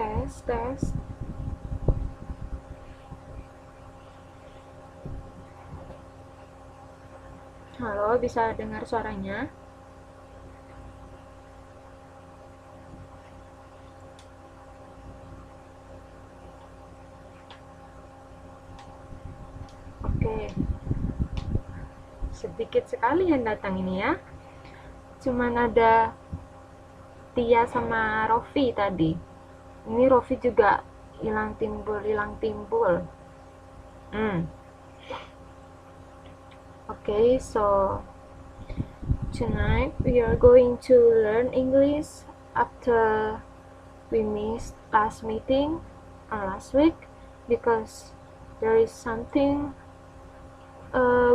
tes. Halo, bisa dengar suaranya? Oke. Sedikit sekali yang datang ini ya. Cuman ada Tia sama Rofi tadi. Ini Rofi juga hilang timbul. Okay, so tonight we are going to learn English after we missed last meeting last week because there is something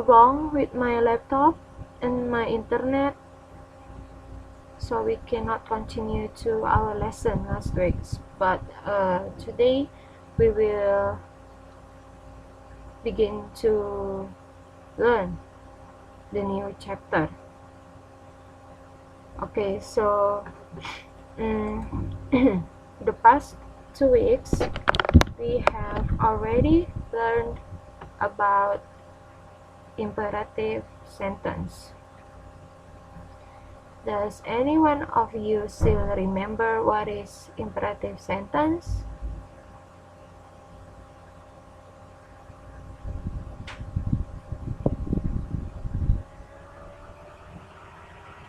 wrong with my laptop and my internet, so we cannot continue to our lesson last week. But today we will begin to learn the new chapter. Okay, so the past 2 weeks we have already learned about imperative sentence. Does any one of you still remember what is imperative sentence?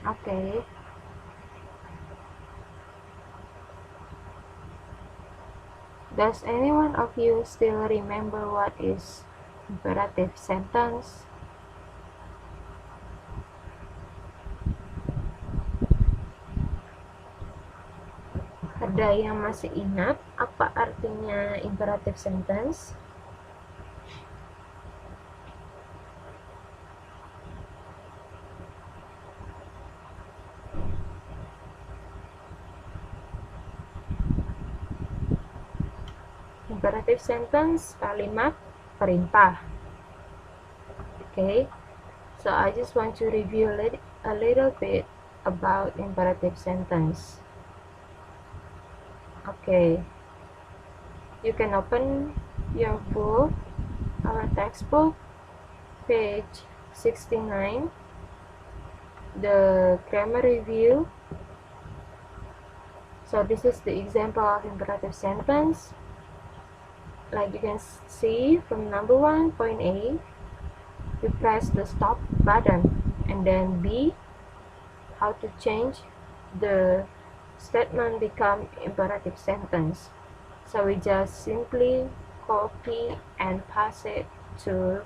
Okay. Does any one of you still remember what is imperative sentence? Ada yang masih ingat apa artinya imperative sentence? Imperative sentence, kalimat perintah. Okay, so I just want to review a little bit about imperative sentence. Okay, you can open your book, our textbook, page 69, the grammar review. So this is the example of imperative sentence. Like you can see from number 1, point A, we press the stop button, and then B, how to change the statement become imperative sentence. So we just simply copy and pass it to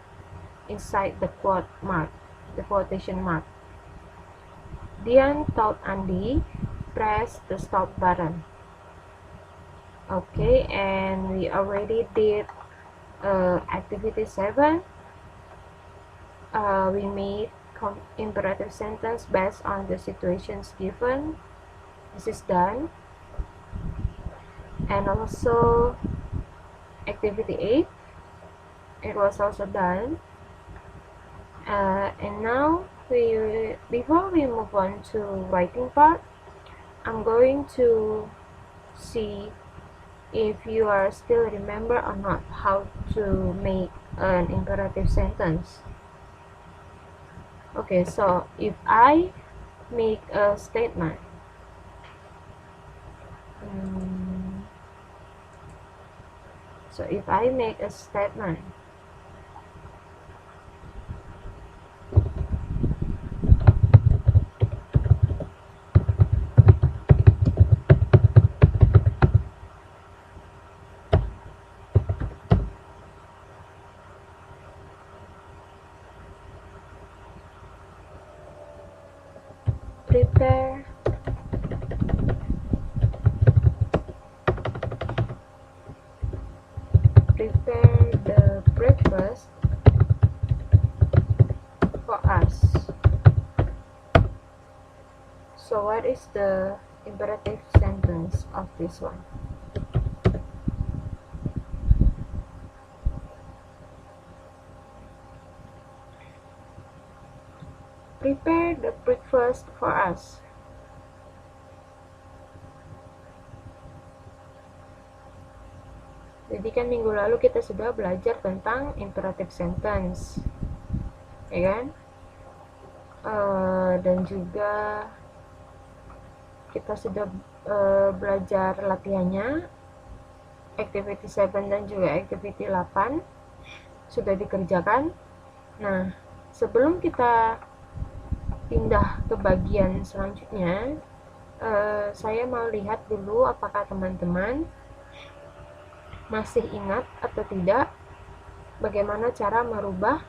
inside the quotation mark. Dian told Andy, press the stop button. Okay, and we already did activity 7. We made imperative sentence based on the situations given. This is done. And also activity 8, it was also done. And now before we move on to writing part, I'm going to see if you are still remember or not how to make an imperative sentence. Okay, so if I make a statement, prepare the breakfast for us. So what is the imperative sentence of this one? Prepare the breakfast for us. Jadi kan minggu lalu kita sudah belajar tentang imperative sentence, ya kan? Dan juga kita sudah belajar latihannya, activity 7 dan juga activity 8 sudah dikerjakan. Nah, sebelum kita pindah ke bagian selanjutnya, saya mau lihat dulu apakah teman-teman masih ingat atau tidak bagaimana cara merubah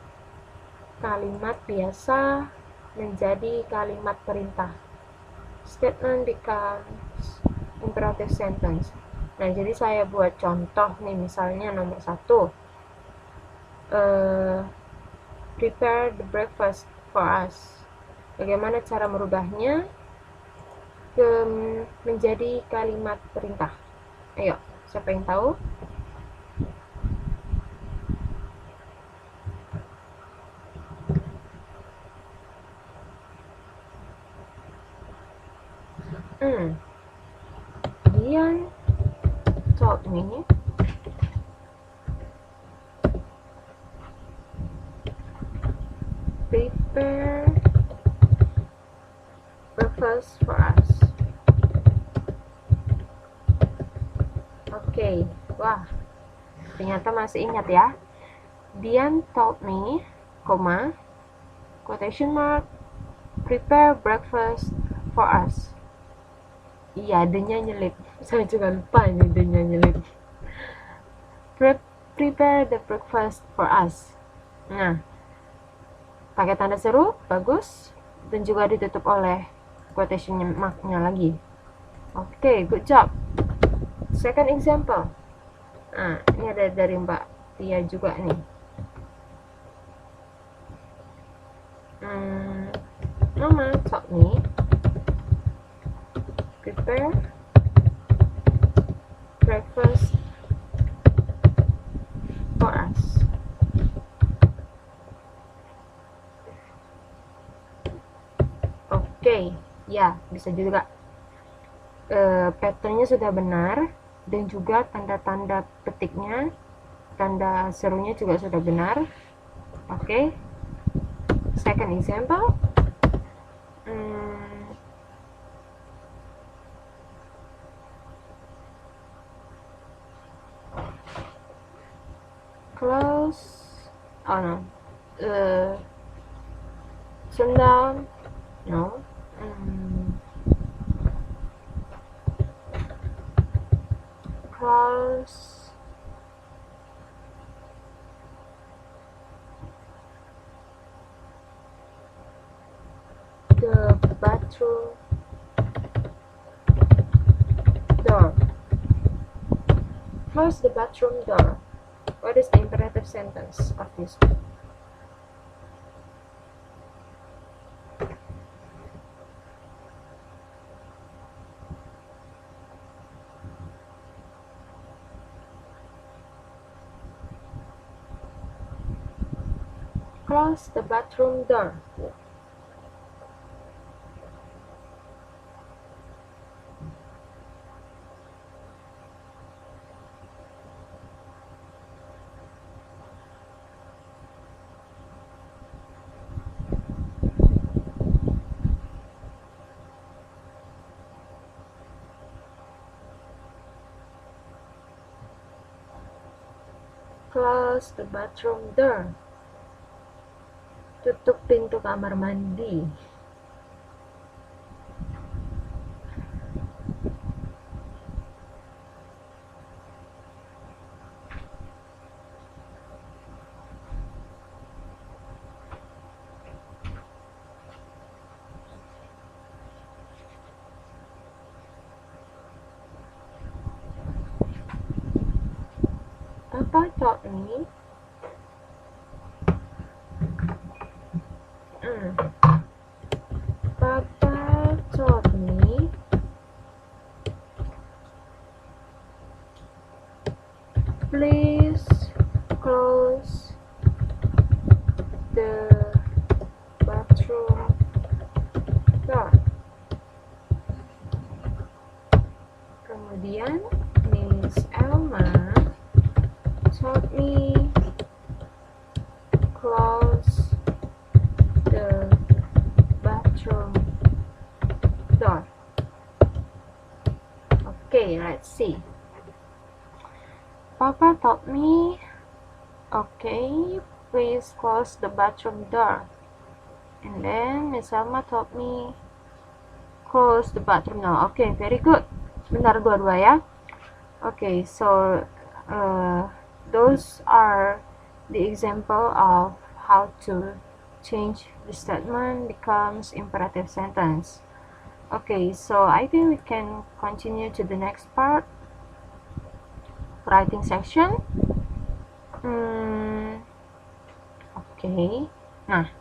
kalimat biasa menjadi kalimat perintah. Statement becomes imperative sentence. Nah, jadi saya buat contoh nih, misalnya nomor 1, prepare the breakfast for us. Bagaimana cara merubahnya menjadi kalimat perintah? Ayo, siapa yang tahu? Dian told me prepare breakfast for us. Oke, wah, ternyata masih ingat ya. Dian told me, quotation mark, prepare breakfast for us. Iya, D-nya nyelip. Saya juga lupa ini D-nya nyelip. Prepare the breakfast for us. Nah, pakai tanda seru, bagus. Dan juga ditutup oleh quotation mark-nya lagi. Oke, good job. Second example. Nah, ini ada dari Mbak Tia juga nih. Mama taught me prepare breakfast for us. Oke, ya bisa juga. Patternnya sudah benar dan juga tanda-tanda petiknya, tanda serunya juga sudah benar. Oke. Second example. Close. Oh no. Turn down. No. Close the bathroom door. Close the bathroom door. What is the imperative sentence of this one? Close the bathroom door. Close the bathroom door. Tutup pintu kamar mandi. Papa taught me Papa taught me please close the bathroom door. Kemudian Miss Elma me close the bathroom door. Okay, let's see. Papa told me, okay, please close the bathroom door. And then Miss Alma told me, close the bathroom door. Okay, very good. Benar dua-dua ya. Okay, so those are the example of how to change the statement becomes imperative sentence. Okay, so I think we can continue to the next part, writing section. Okay, nah,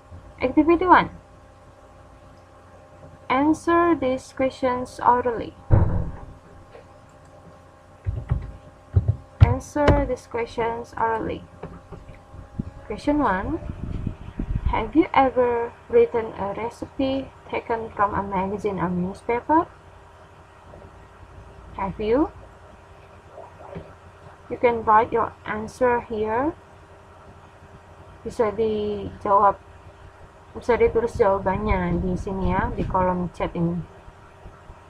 activity 1. Answer these questions orally. Answer these questions orally. Question 1. Have you ever written a recipe taken from a magazine or newspaper? Have you? You can write your answer here. Bisa ditulis jawabannya di sini ya, di kolom chat ini.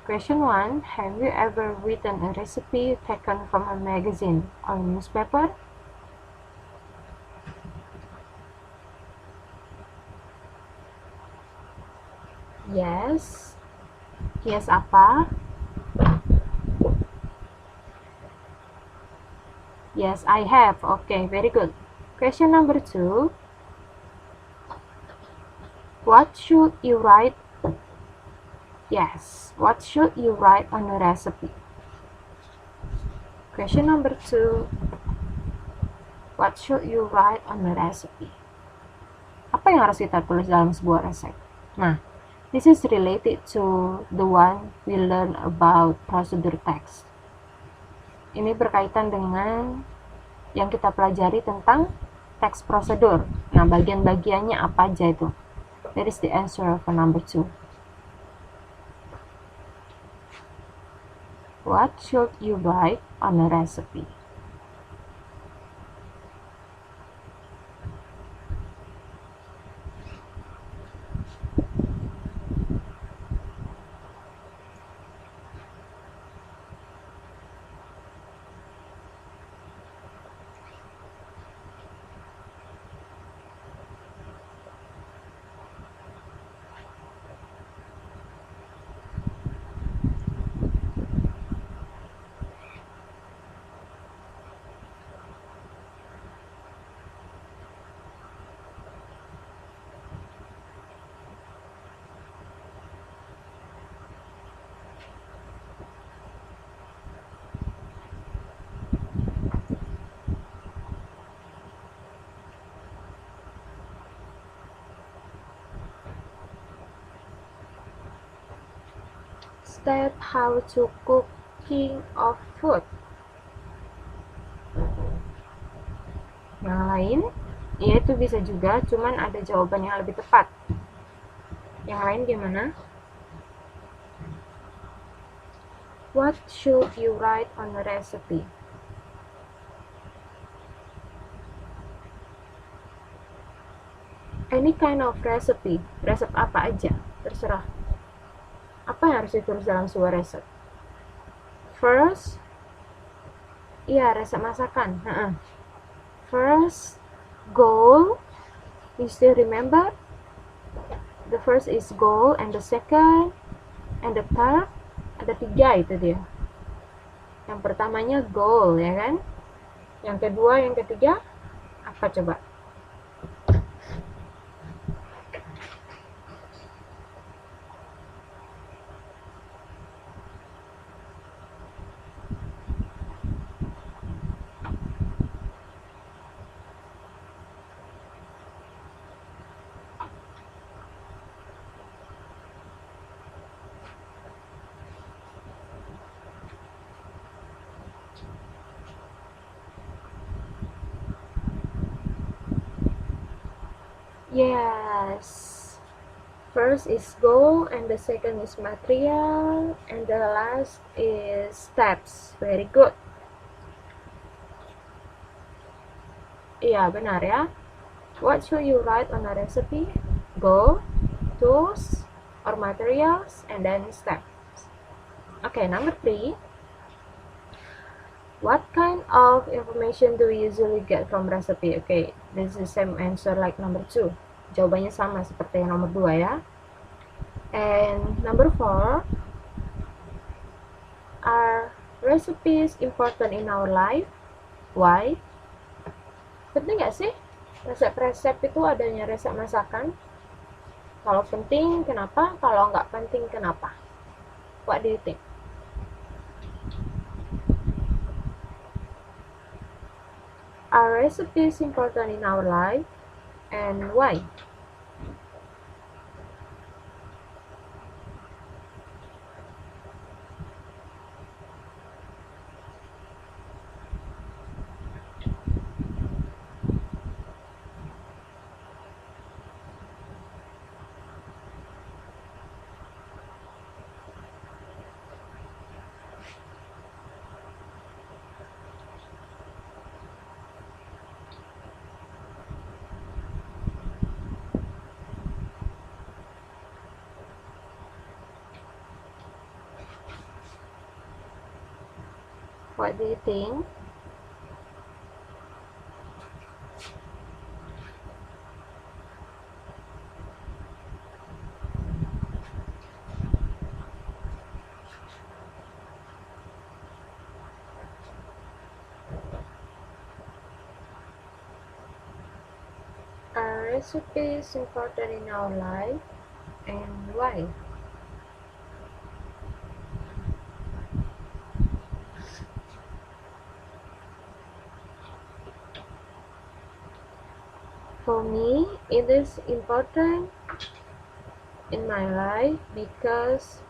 Question 1. Have you ever written a recipe taken from a magazine or newspaper? Yes. Yes apa? Yes, I have. Okay, very good. Question number 2. What should you write? Yes, what should you write on the recipe? Question number 2. What should you write on the recipe? Apa yang harus kita tulis dalam sebuah resep? Nah, this is related to the one we learn about procedure text. Ini berkaitan dengan yang kita pelajari tentang teks prosedur. Nah, bagian-bagiannya apa aja itu? That is the answer for number 2. What should you write on a recipe? State how to cooking of food. Yang lain, ya itu bisa juga, cuman ada jawaban yang lebih tepat. Yang lain gimana? What should you write on the recipe? Any kind of recipe. Resep apa aja, terserah. Apa yang harus ditulis dalam sebuah resep? First, iya resep masakan. First, goal. You still remember? The first is goal, and the second, and the third. Ada 3 itu dia. Yang pertamanya goal, ya kan? Yang kedua, yang ketiga, apa coba? Yes. First is goal, and the second is material, and the last is steps. Very good. Iya, benar ya. What should you write on a recipe? Goal, tools, or materials, and then steps. Okay, number 3. What kind of information do we usually get from recipe? Okay, this is the same answer like number 2. Jawabannya sama seperti yang nomor 2 ya. And number 4. Are recipes important in our life? Why? Penting gak sih resep-resep itu adanya resep masakan? Kalau penting, kenapa? Kalau nggak penting, kenapa? What do you think? Are recipes important in our life? And why? What do you think? Are recipes important in our life? And why? For me, it is important in my life because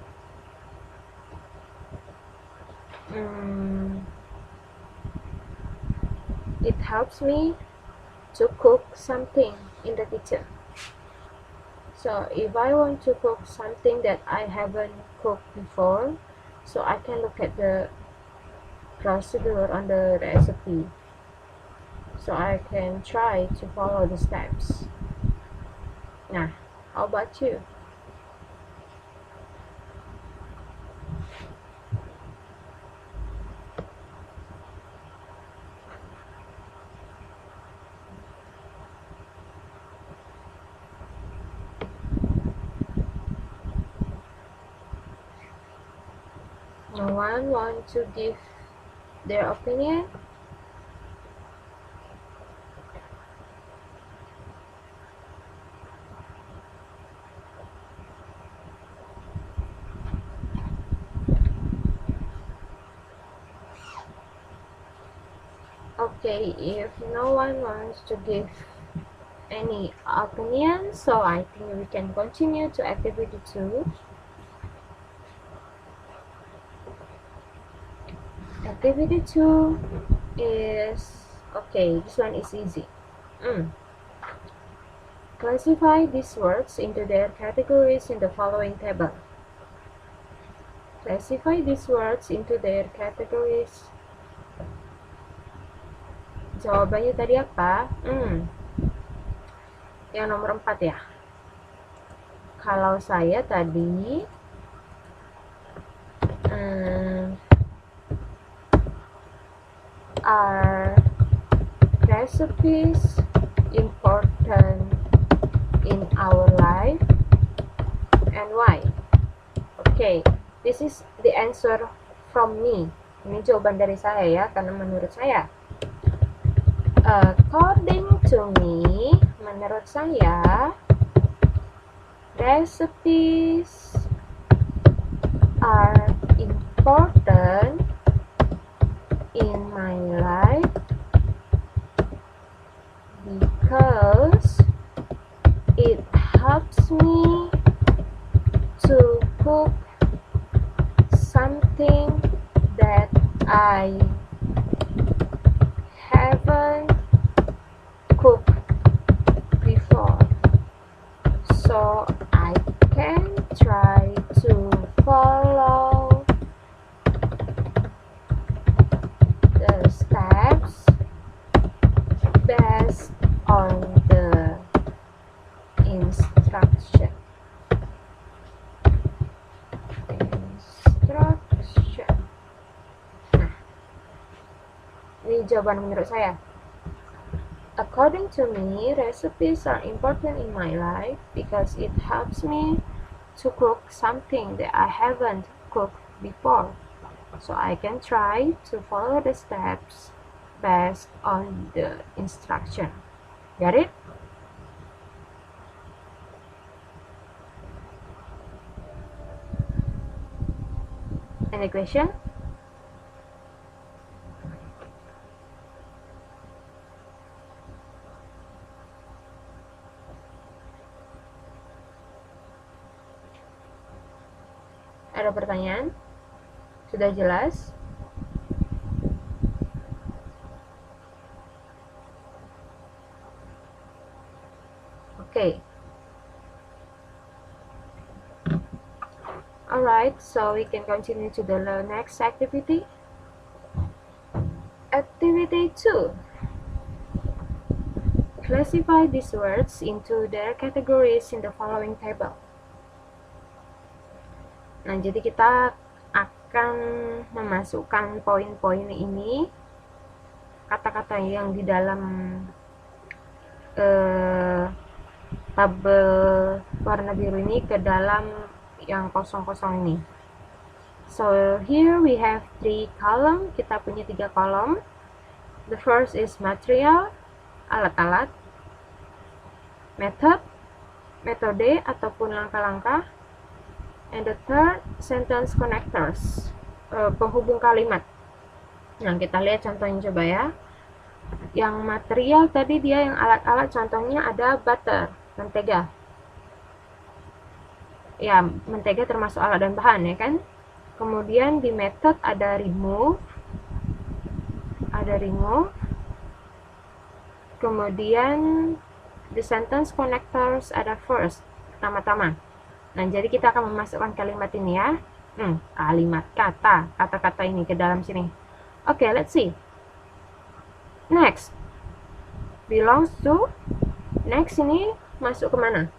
it helps me to cook something in the kitchen. So if I want to cook something that I haven't cooked before, so I can look at the procedure on the recipe, so I can try to follow the steps. Nah, how about you? No one wants to give their opinion? Okay, if no one wants to give any opinion, so I think we can continue to activity 2. Activity 2 is, okay, this one is easy. Classify these words into their categories in the following table. Classify these words into their categories. Jawabannya tadi apa? Yang nomor 4 ya. Kalau saya tadi are recipes important in our life and why? Okay, this is the answer from me. Ini jawaban dari saya ya, karena menurut saya. According to me, menurut saya, recipes are important in my life because it helps me to cook something that I haven't cooked before, so I can try to follow the steps best Ini jawaban menurut saya. According to me, recipes are important in my life because it helps me to cook something that I haven't cooked before. So I can try to follow the steps based on the instruction. Got it? Any question? Ada pertanyaan? Sudah jelas? Okay. Alright, so we can continue to the next activity. Activity 2. Classify these words into their categories in the following table. Nah, jadi kita akan memasukkan poin-poin ini, kata-kata yang di dalam tabel warna biru ini ke dalam yang kosong-kosong ini. So here we have 3 column. Kita punya 3 kolom. The first is material, alat-alat, method, metode ataupun langkah-langkah, and the third sentence connectors, penghubung kalimat. Nah, kita lihat contohnya coba ya. Yang material tadi dia yang alat-alat, contohnya ada butter, mentega. Ya, mentega termasuk alat dan bahan ya kan. Kemudian di method ada remove, kemudian the sentence connectors ada first, pertama-tama. Nah, jadi kita akan memasukkan kalimat ini ya, kalimat kata-kata ini ke dalam sini. Oke, let's see. Next belongs to, next ini masuk ke mana?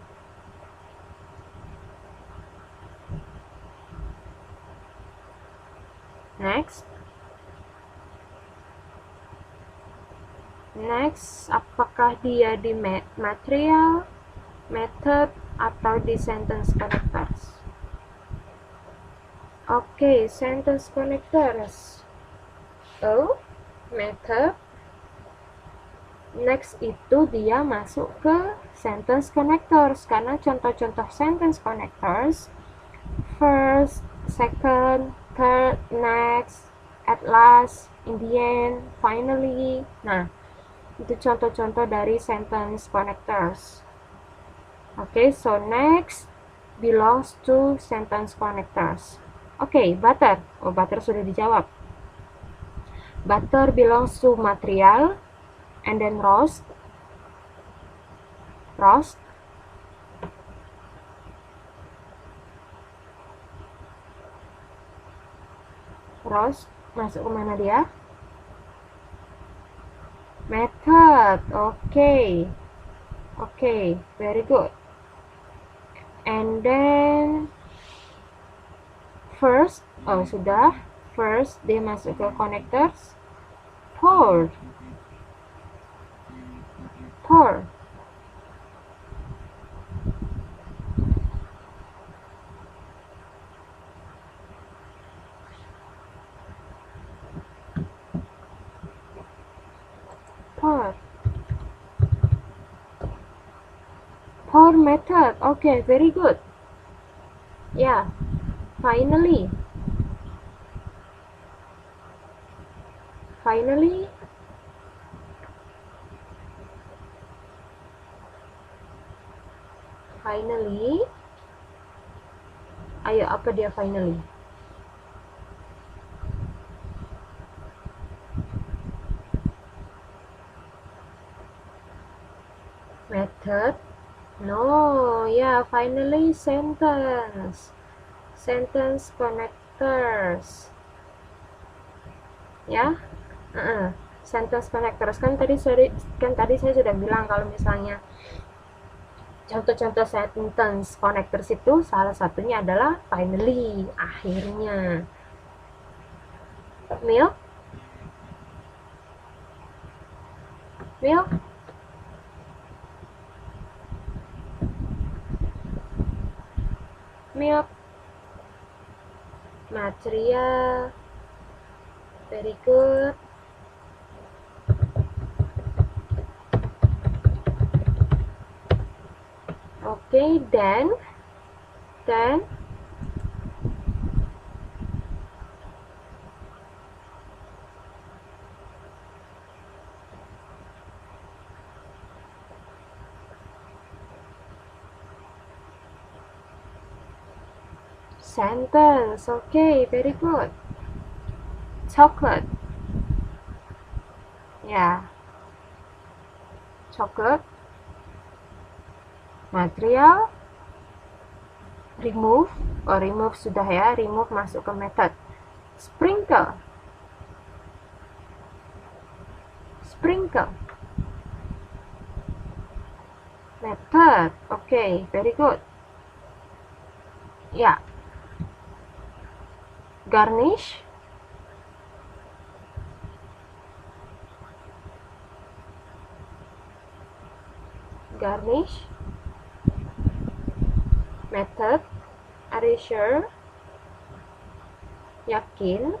Next, apakah dia di material, method, atau di sentence connectors? Oke, sentence connectors. Oh, method. Next itu dia masuk ke sentence connectors, karena contoh-contoh sentence connectors first, second, third, next, at last, in the end, finally. Nah, itu contoh-contoh dari sentence connectors. Okay, so next belongs to sentence connectors. Okay, butter. Oh, butter sudah dijawab. Butter belongs to material, and then roast. Roast masuk ke mana dia? Method. Okay, very good. And then first, oh sudah, first dia masuk ke connectors. Pour. Pour method. Okay, very good. Yeah, finally. Ayo, apa dia finally? Method? No, yeah, finally sentence connectors. Ya, sentence connectors kan tadi saya sudah bilang kalau misalnya contoh-contoh sentence connectors itu salah satunya adalah finally, akhirnya. Milk, Milk. Milk. Material. Very good. Okay, then sentence. Okay, very good. Chocolate. Ya, chocolate. Material. Remove. Oh, remove sudah ya. Remove masuk ke method. Sprinkle. Sprinkle. Method. Okay, very good. Ya. Garnish. Garnish. Method. Are you sure? Yakin?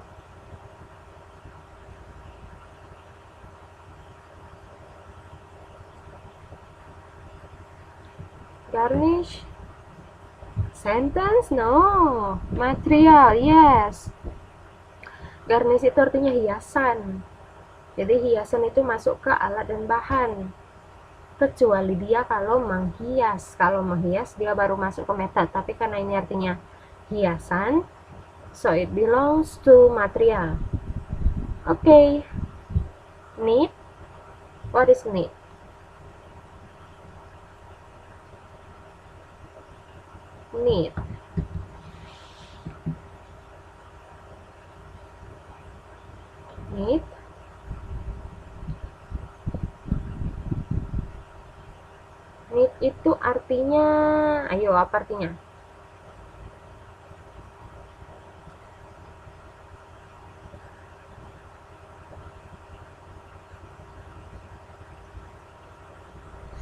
Garnish. Sentence? No. Material, yes. Garnish itu artinya hiasan. Jadi hiasan itu masuk ke alat dan bahan. Kecuali dia kalau menghias. Kalau menghias dia baru masuk ke method. Tapi karena ini artinya hiasan, so it belongs to material. Okay. Need. What is need? Need. Need. Need itu artinya, ayo apa artinya?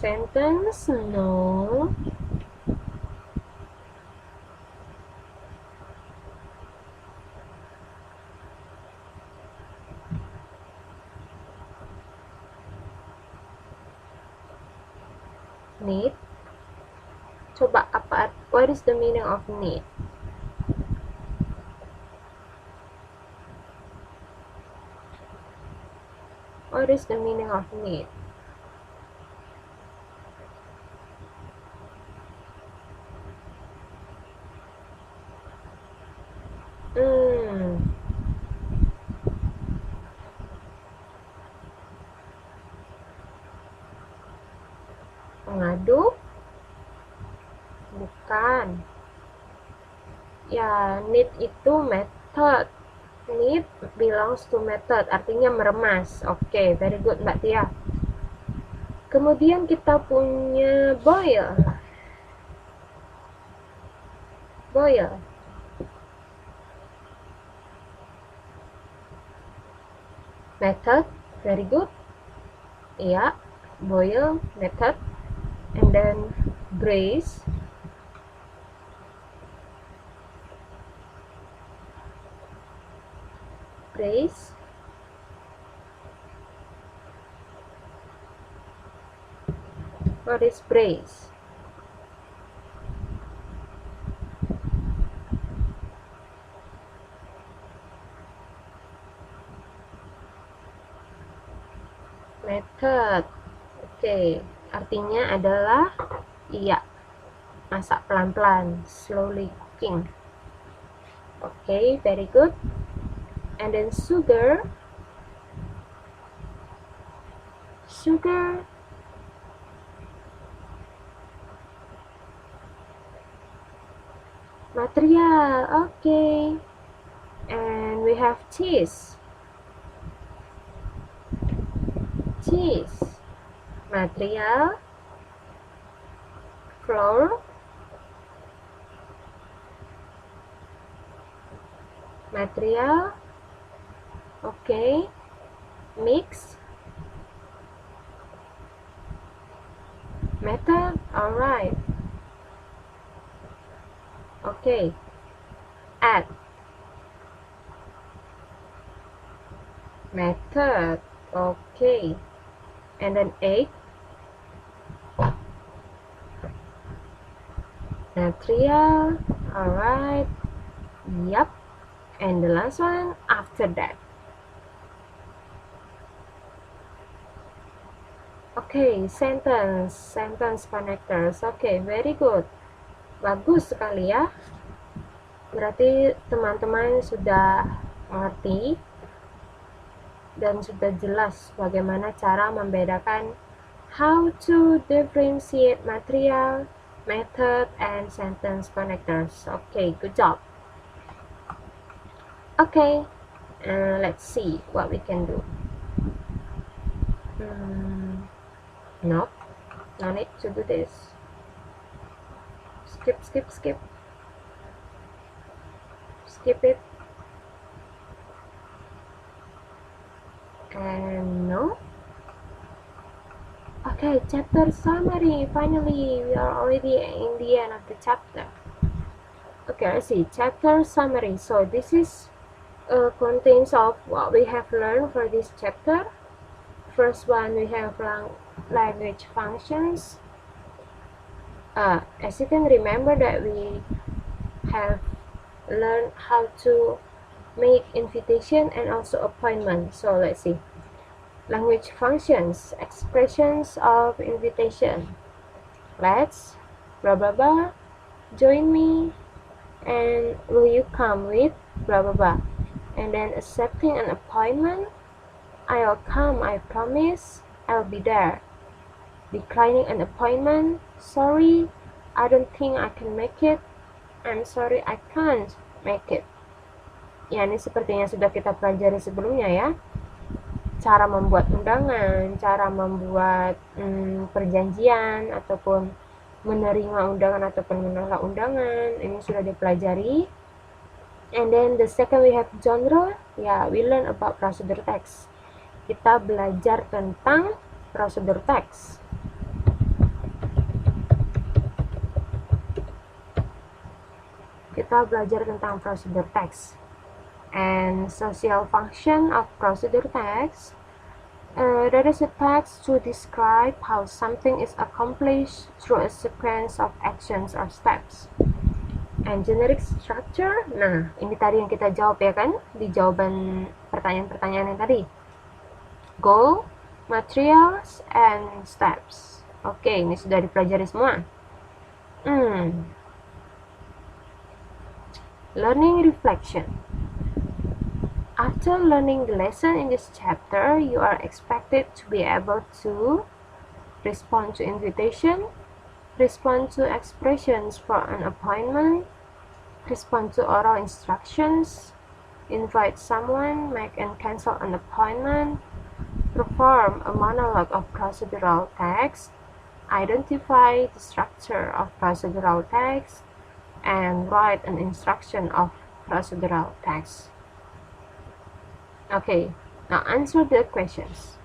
Sentence? No. Need. Coba apa? What is the meaning of need? What is the meaning of need? Mengadu? Bukan. Ya, need itu method. Need belongs to method, artinya meremas. Oke, very good Mbak Tia. Kemudian kita punya boil. Boil. Method, very good. Ya, boil, method. And then braise. Braise. What is braise? Method. Oke, artinya adalah iya, masak pelan-pelan, slowly cooking. Oke, very good. And then sugar. Sugar. Material. Okay. And we have cheese. Cheese. Material. Flour. Material. Okay. Mix. Method, alright. Okay. Add. Method, okay. And then 8. Material, alright. Yep. And the last one after that. Okay, sentence connectors. Okay, very good. Bagus sekali ya. Berarti teman-teman sudah mengerti dan sudah jelas bagaimana cara membedakan how to differentiate material, method, and sentence connectors. Okay, good job. Okay, let's see what we can do. Nope, no need to do this. Skip it. And no. Okay, chapter summary. Finally, we are already in the end of the chapter. Okay, let's see. Chapter summary. So this is contains of what we have learned for this chapter. First one, we have language functions. As you can remember that we have learned how to make invitation and also appointment. So let's see. Language functions, expressions of invitation. Let's blah blah blah, join me, and will you come with blah blah blah. And then accepting an appointment, I'll come, I promise, I'll be there. Declining an appointment, sorry, I don't think I can make it, I'm sorry I can't make it. Ya, ini sepertinya sudah kita pelajari sebelumnya ya. Cara membuat undangan, cara membuat perjanjian, ataupun menerima undangan ataupun menolak undangan, ini sudah dipelajari. And then the second we have genre, ya, we learn about procedure text. Kita belajar tentang procedure text. Procedure text. And social function of procedure text. That is a text to describe how something is accomplished through a sequence of actions or steps. And generic structure, nah ini tadi yang kita jawab ya kan, di jawaban pertanyaan-pertanyaan yang tadi. Goal, materials, and steps. Oke, ini sudah dipelajari semua. Learning reflection. After learning the lesson in this chapter, you are expected to be able to respond to invitation, respond to expressions for an appointment, respond to oral instructions, invite someone, make and cancel an appointment, perform a monologue of procedural text, identify the structure of procedural text, and write an instruction of procedural text. Okay, now answer the questions.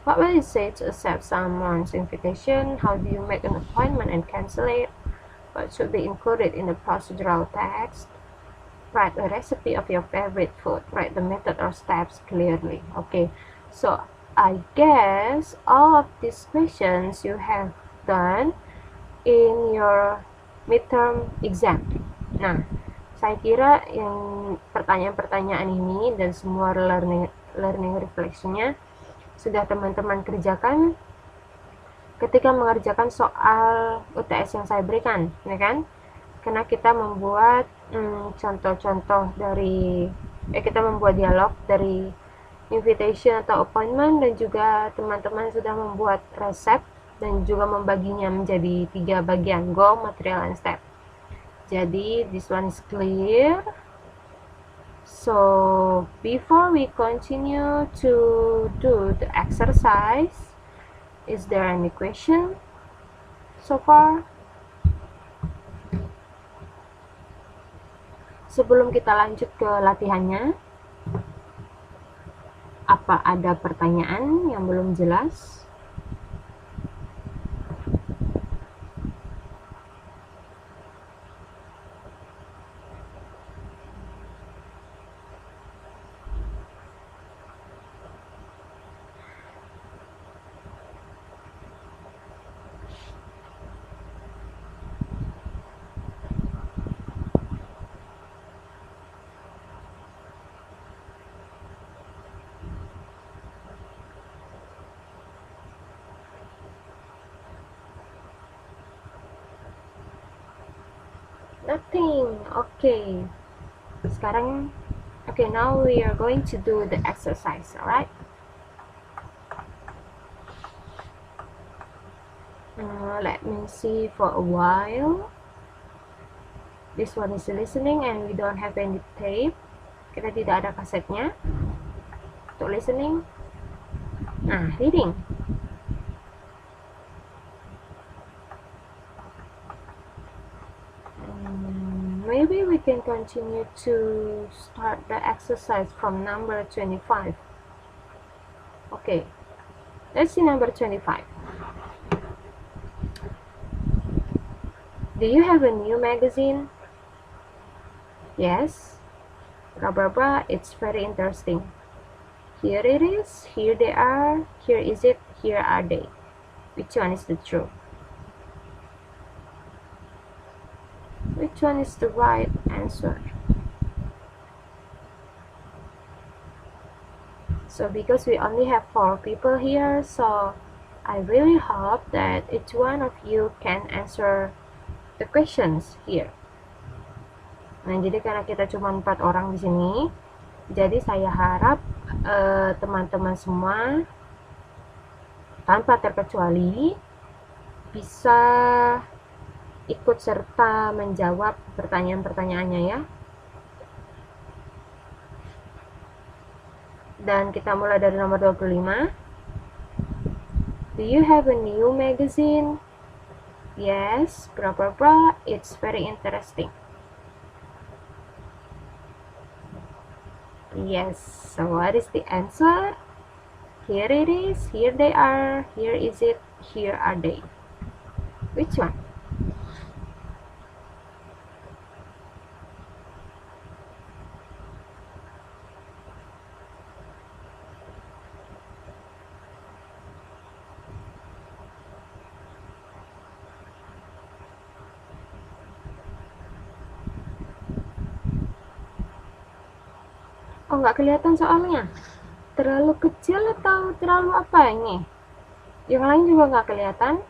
What will you say to accept someone's invitation? How do you make an appointment and cancel it? What should be included in the procedural text? Write a recipe of your favorite food. Write the method or steps clearly. Okay, so I guess all of these questions you have done in your midterm exam. Nah, saya kira yang pertanyaan-pertanyaan ini dan semua learning reflection-nya sudah teman-teman kerjakan ketika mengerjakan soal UTS yang saya berikan, ya kan? Karena kita membuat contoh-contoh dari kita membuat dialog dari invitation atau appointment, dan juga teman-teman sudah membuat resep dan juga membaginya menjadi 3 bagian, goal, material, and step. Jadi this one is clear. So before we continue to do the exercise, is there any question so far? Sebelum kita lanjut ke latihannya, apa ada pertanyaan yang belum jelas? Nothing. Okay. Sekarang, okay, now we are going to do the exercise, alright? Let me see for a while. This one is listening and we don't have any tape. Kita tidak ada kasetnya. Untuk listening. Nah, reading. Maybe we can continue to start the exercise from number 25. Okay, let's see number 25. Do you have a new magazine? Yes. Blah blah blah, it's very interesting. Here it is, here they are, here is it, here are they. Which one is the truth? Which one is the right answer? So because we only have 4 people here, so I really hope that each one of you can answer the questions here. Nah, jadi karena kita cuma 4 orang di sini, jadi saya harap teman-teman semua tanpa terkecuali bisa ikut serta menjawab pertanyaan-pertanyaannya ya. Dan kita mulai dari nomor 25. Do you have a new magazine? Yes, blah blah blah, it's very interesting. Yes, so what is the answer? Here it is, here they are, here is it, here are they. Which one? Oh, nggak kelihatan soalnya. Terlalu kecil atau terlalu apa ini? Yang lain juga nggak kelihatan.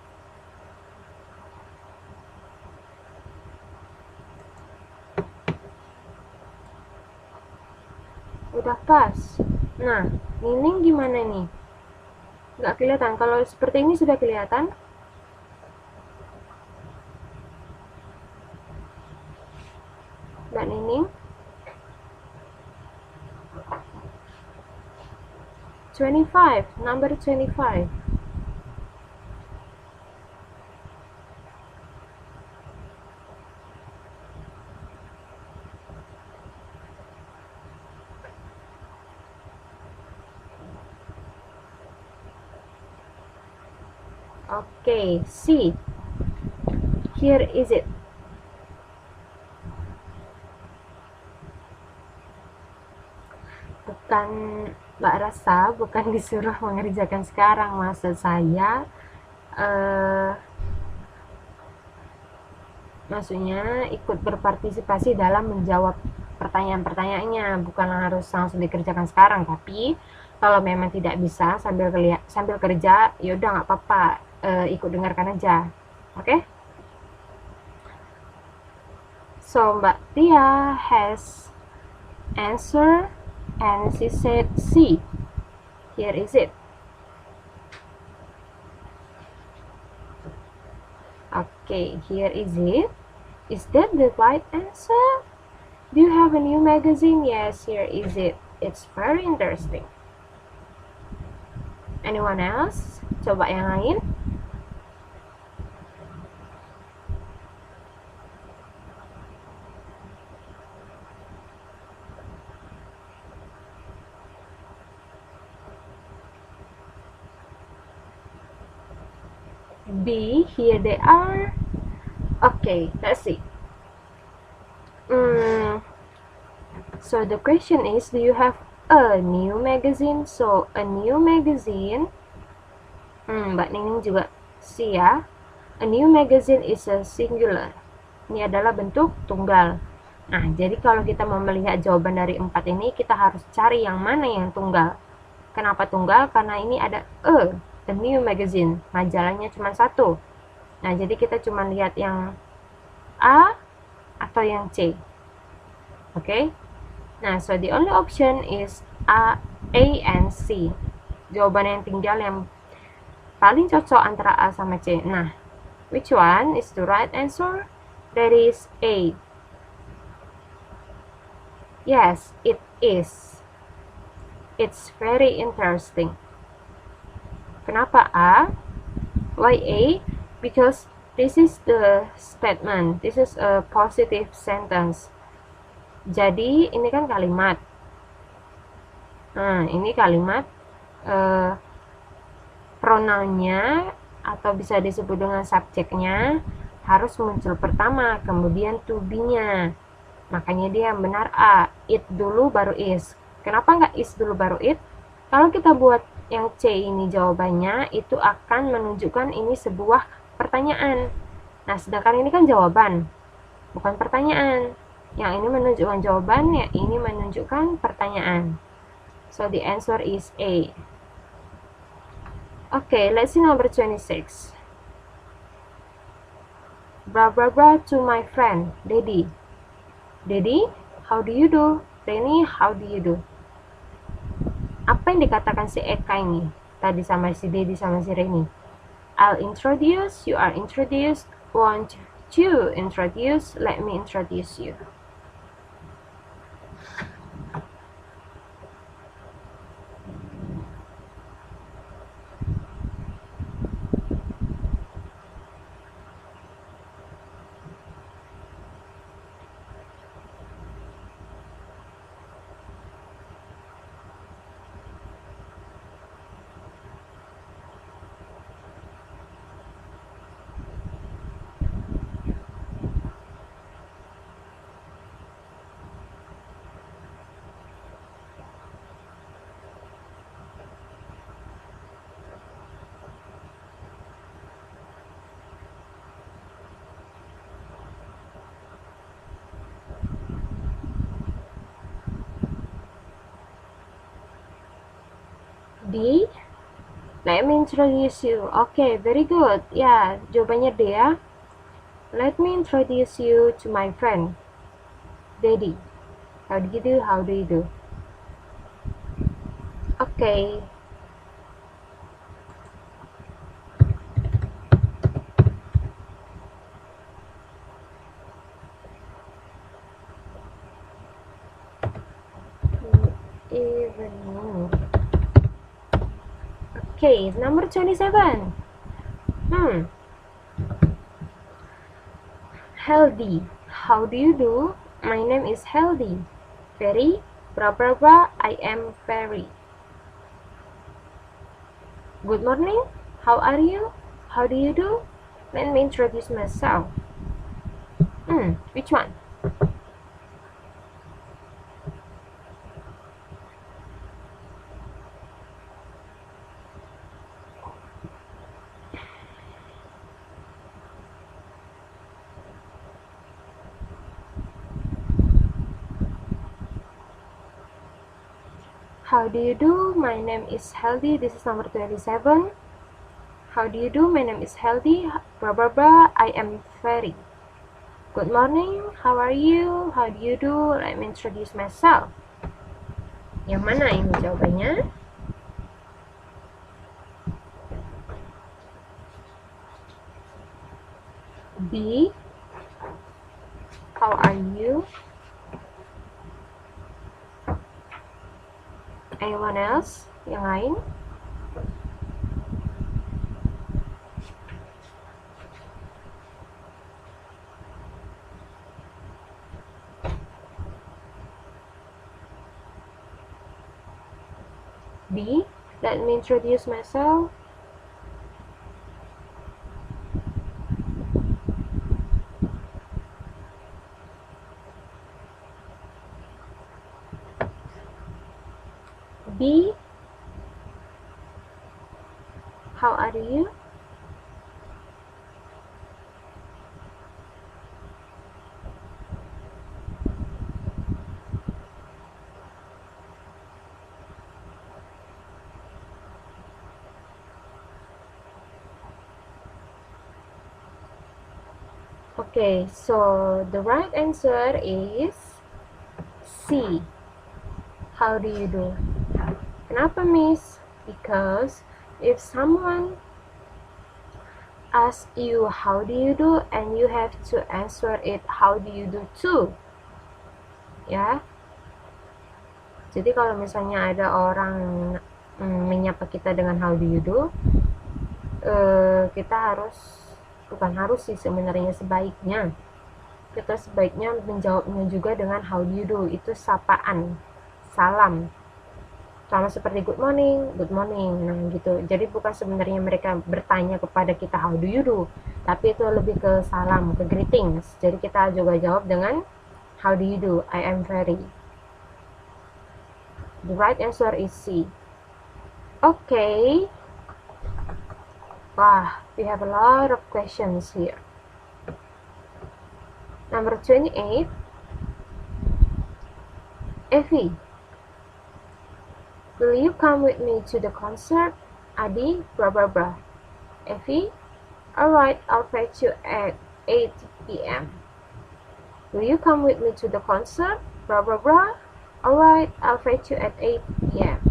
Udah pas. Nah, Nining gimana nih? Nggak kelihatan. Kalau seperti ini sudah kelihatan. Mbak Nining. 25, number 25. Okay, see. Here is it. Bukan Mbak Rasa, bukan disuruh mengerjakan sekarang, maksud saya maksudnya ikut berpartisipasi dalam menjawab pertanyaan-pertanyaannya, bukan harus langsung dikerjakan sekarang. Tapi kalau memang tidak bisa sambil kerja, ya udah nggak apa-apa, ikut dengarkan aja, oke? So Mbak Tia has answer and she said C. Here is it. Okay, here is it. Is that the right answer? Do you have a new magazine? Yes, here is it. It's very interesting. Anyone else? Coba yang lain. B, here they are. Okay, let's see. So the question is, do you have a new magazine? So a new magazine, Mbak Nining juga C ya. A new magazine is a singular. Ini adalah bentuk tunggal. Nah, jadi kalau kita mau melihat jawaban dari 4 ini, kita harus cari yang mana yang tunggal. Kenapa tunggal? Karena ini ada a new magazine, majalahnya cuma 1. Nah, jadi kita cuma lihat yang A atau yang C? Oke. Nah, so the only option is A and C. Jawaban yang tinggal yang paling cocok antara A sama C. Nah, which one is the right answer? That is A. Yes, it is. It's very interesting. Kenapa A? Why A? Because this is the statement. This is a positive sentence. Jadi ini kan kalimat. Nah, ini kalimat pronounnya atau bisa disebut dengan subjeknya harus muncul pertama, kemudian to be-nya. Makanya dia yang benar A. It dulu baru is. Kenapa nggak is dulu baru it? Kalau kita buat yang C ini jawabannya, itu akan menunjukkan ini sebuah pertanyaan. Nah, sedangkan ini kan jawaban, bukan pertanyaan. Yang ini menunjukkan jawaban, yang ini menunjukkan pertanyaan. So, the answer is A. Okay, let's see number 26. Blah, blah, blah to my friend, Daddy. Daddy, how do you do? Reni, how do you do? Apa yang dikatakan si Eka ini? Tadi sama si Daddy sama si Reni. I'll introduce, you are introduced, want you introduce, let me introduce you. D. Let me introduce you. Okay, very good. Ya, jawabannya D ya. Let me introduce you to my friend, Daddy. How do you do? How do you do? Okay. Evening. Okay, number 27. Healthy. How do you do? My name is Healthy. Very. Blah blah blah. I am very. Good morning. How are you? How do you do? Let me introduce myself. Which one? How do you do? My name is Healthy. This is number 27. How do you do? My name is Healthy. Blah blah blah. I am very. Good morning. How are you? How do you do? Let me introduce myself. Yang mana ini jawabannya? B. How are you? Anyone else? Yang lain? B. Let me introduce myself. B. How are you? Okay, so the right answer is C. How do you do? Kenapa, Miss? Because if someone asks you how do you do and you have to answer it how do you do too. Ya. Jadi kalau misalnya ada orang menyapa kita dengan how do you do, kita bukan harus sih sebenarnya, kita sebaiknya menjawabnya juga dengan how do you do. Itu sapaan, salam, sama seperti good morning. Nah gitu. Jadi bukan sebenarnya mereka bertanya kepada kita how do you do, tapi itu lebih ke salam, ke greetings. Jadi kita juga jawab dengan how do you do, I am very. The right answer is C. Okay. Wow, we have a lot of questions here. Number 28. Effie, will you come with me to the concert? Adi, blah blah blah. Effie, alright, I'll fetch you at 8 p.m. Will you come with me to the concert? Blah blah blah. Alright, I'll fetch you at 8 p.m.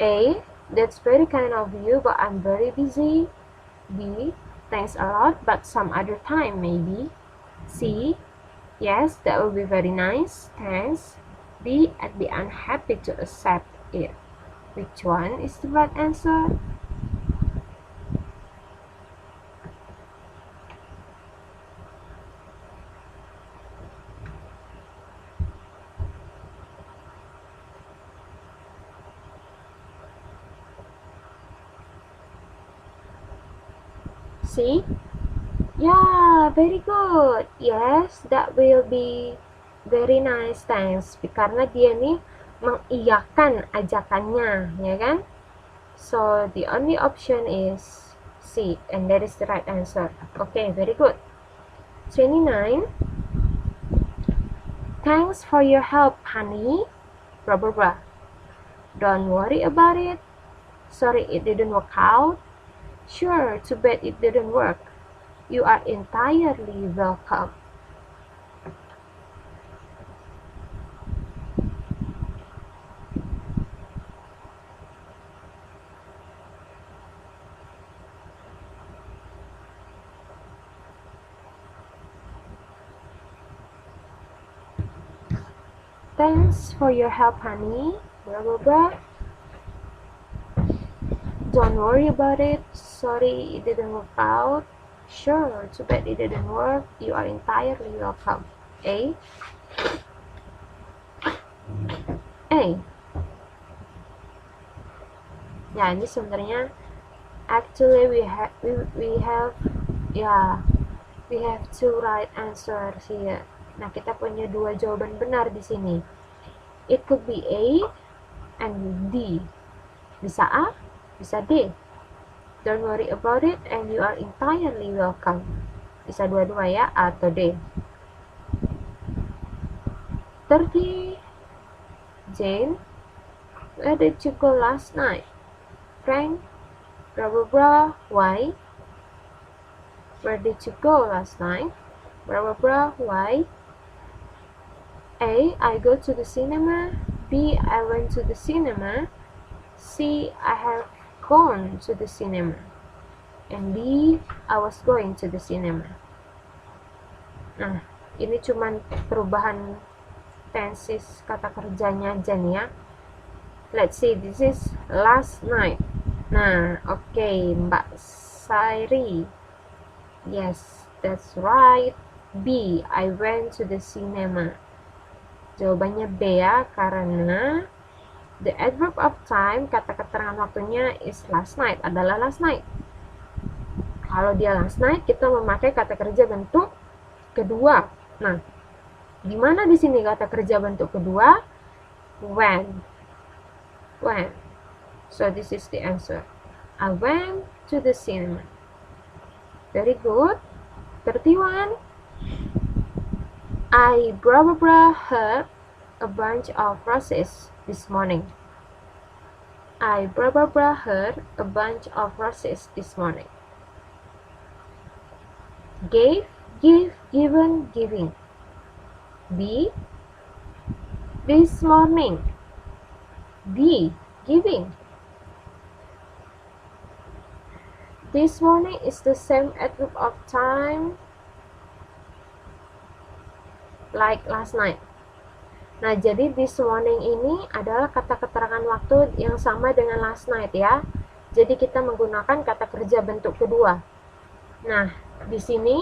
A, that's very kind of you, but I'm very busy. B, thanks a lot, but some other time maybe. C, yes, that will be very nice, thanks. D, I'd be unhappy to accept it. Which one is the right answer? C? Yeah, very good. Yes, that will be very nice, thanks. Karena dia nih mengiyakan ajakannya, ya kan? So the only option is C, and that is the right answer. Okay, very good. 29. Thanks for your help, honey. Blah blah blah. Don't worry about it. Sorry it didn't work out. Sure, too bad it didn't work. You are entirely welcome. Thanks for your help, honey. Blah blah blah. Don't worry about it. Sorry it didn't work out. Sure, too bad it didn't work. You are entirely welcome. A. Ya, ini sebenarnya actually we have two right answers here. Nah, kita punya dua jawaban benar di sini. It could be A and D. Bisa A, bisa D. Don't worry about it and you are entirely welcome. Bisa dua-dua ya, A atau D. 30. Jane, where did you go last night? Frank, blah blah blah, why? Where did you go last night? Blah blah blah, why? A, I go to the cinema. B, I went to the cinema. C, I have gone to the cinema. And D, I was going to the cinema. Nah, ini cuman perubahan tenses kata kerjanya aja nih ya. Let's see, this is last night. Nah, okay, Mbak Sairi. Yes, that's right. B, I went to the cinema. Jawabannya B ya, karena the adverb of time, kata keterangan waktunya is last night, adalah last night. Kalau dia last night, kita memakai kata kerja bentuk kedua. Nah, di mana di sini kata kerja bentuk kedua? When. So this is the answer. I went to the cinema. Very good. 31. I probably heard a bunch of roses this morning. I probably heard a bunch of roses this morning. Gave, give, given, giving. B. This morning. D. Giving. This morning is the same group of time like last night. Nah, jadi this morning ini adalah kata keterangan waktu yang sama dengan last night ya. Jadi kita menggunakan kata kerja bentuk kedua. Nah, di sini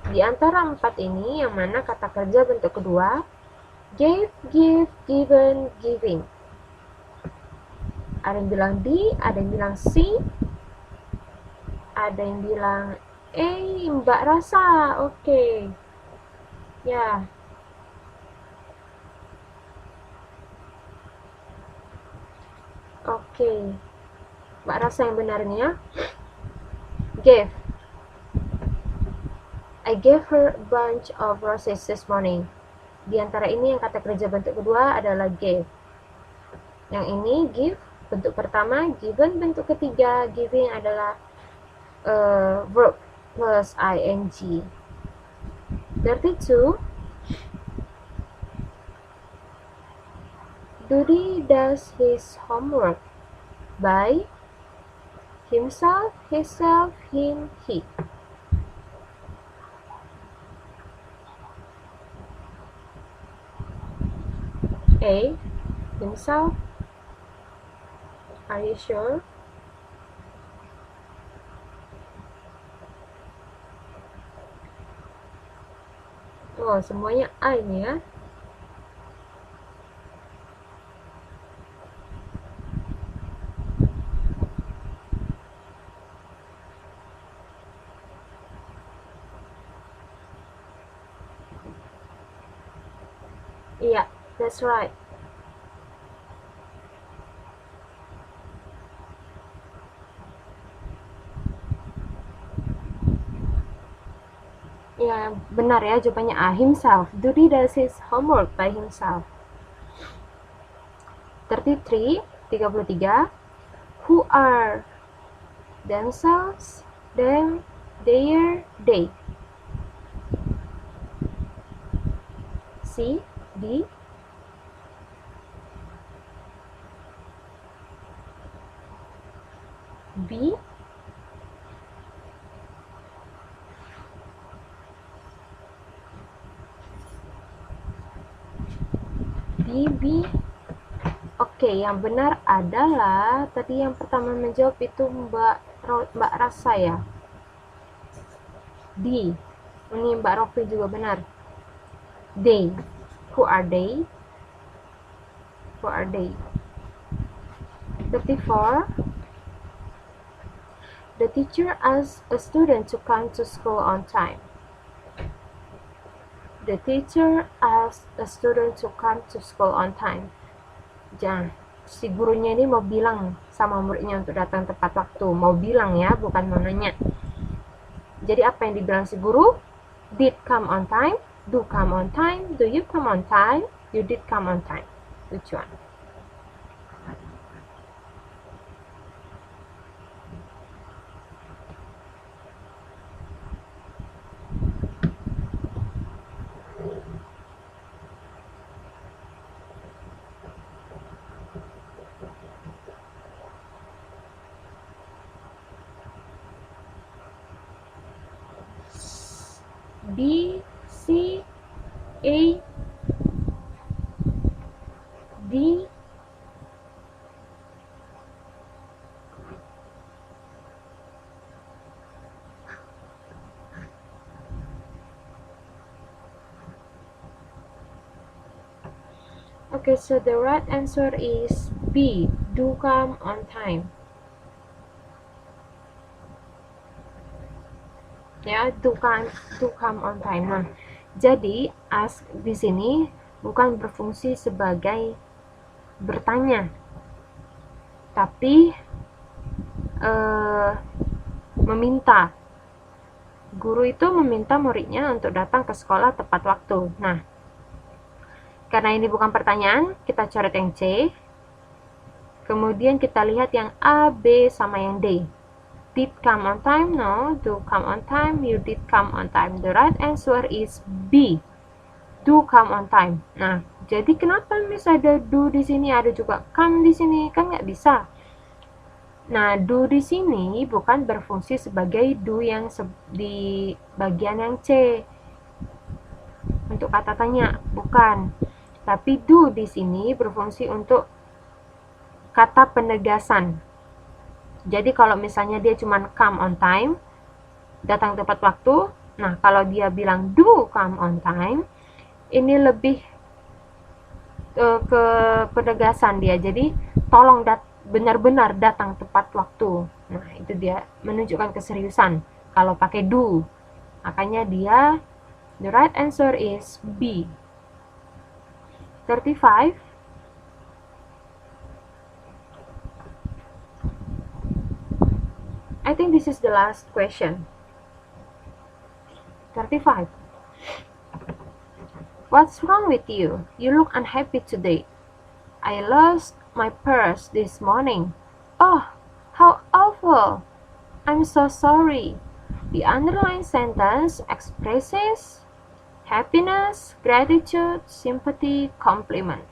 di antara 4 ini yang mana kata kerja bentuk kedua? Gave, give, given, giving. Ada yang bilang D, ada yang bilang C, ada yang bilang Mbak Rasa. Oke. Ya. Oke. Mbak Rasa yang benarnya. Gave. I gave her a bunch of roses this morning. Di antara ini yang kata kerja bentuk kedua adalah gave. Yang ini give bentuk pertama, given bentuk ketiga, giving adalah verb plus ing. 32. Dudi does his homework by himself, himself, him, he. A. Himself. Are you sure? Oh, semuanya A ini ya. Yeah, that's right. Ya, benar ya, jawabannya A, himself. Dudi does his homework by himself. 33. Who are themselves, them, their, they. C, D. B. B. Oke, yang benar adalah tadi yang pertama menjawab itu Mbak Rasa ya. D. Ini Mbak Rofi juga benar. They. Who are they? Who are they? 34. The teacher asks a student to come to school on time. The teacher asks a student to come to school on time. Jangan, si gurunya ini mau bilang sama muridnya untuk datang tepat waktu. Mau bilang ya, bukan mau nanya. Jadi apa yang dibilang si guru? Did come on time, do come on time, do you come on time, you did come on time. Which one? B, C, A, D. Okay, so the right answer is B, do come on time. Ya, do come on time. Nah, jadi ask di sini bukan berfungsi sebagai bertanya, tapi meminta. Guru itu meminta muridnya untuk datang ke sekolah tepat waktu. Nah, karena ini bukan pertanyaan, kita coret yang C. Kemudian kita lihat yang A, B, sama yang D. did come on time? No. Do come on time? You did come on time. The right answer is B. Do come on time. Nah, jadi kenapa Miss ada do di sini, ada juga come di sini? Kan nggak bisa. Nah, do di sini bukan berfungsi sebagai do yang di bagian yang C. Untuk kata tanya, bukan. Tapi do di sini berfungsi untuk kata penegasan. Jadi kalau misalnya dia cuma come on time, datang tepat waktu. Nah, kalau dia bilang do come on time, ini lebih ke penegasan dia. Jadi tolong benar-benar datang tepat waktu. Nah, itu dia menunjukkan keseriusan kalau pakai do. Makanya dia the right answer is B. 35. I think this is the last question. 35. What's wrong with you? You look unhappy today. I lost my purse this morning. Oh, how awful! I'm so sorry. The underlined sentence expresses happiness, gratitude, sympathy, compliment.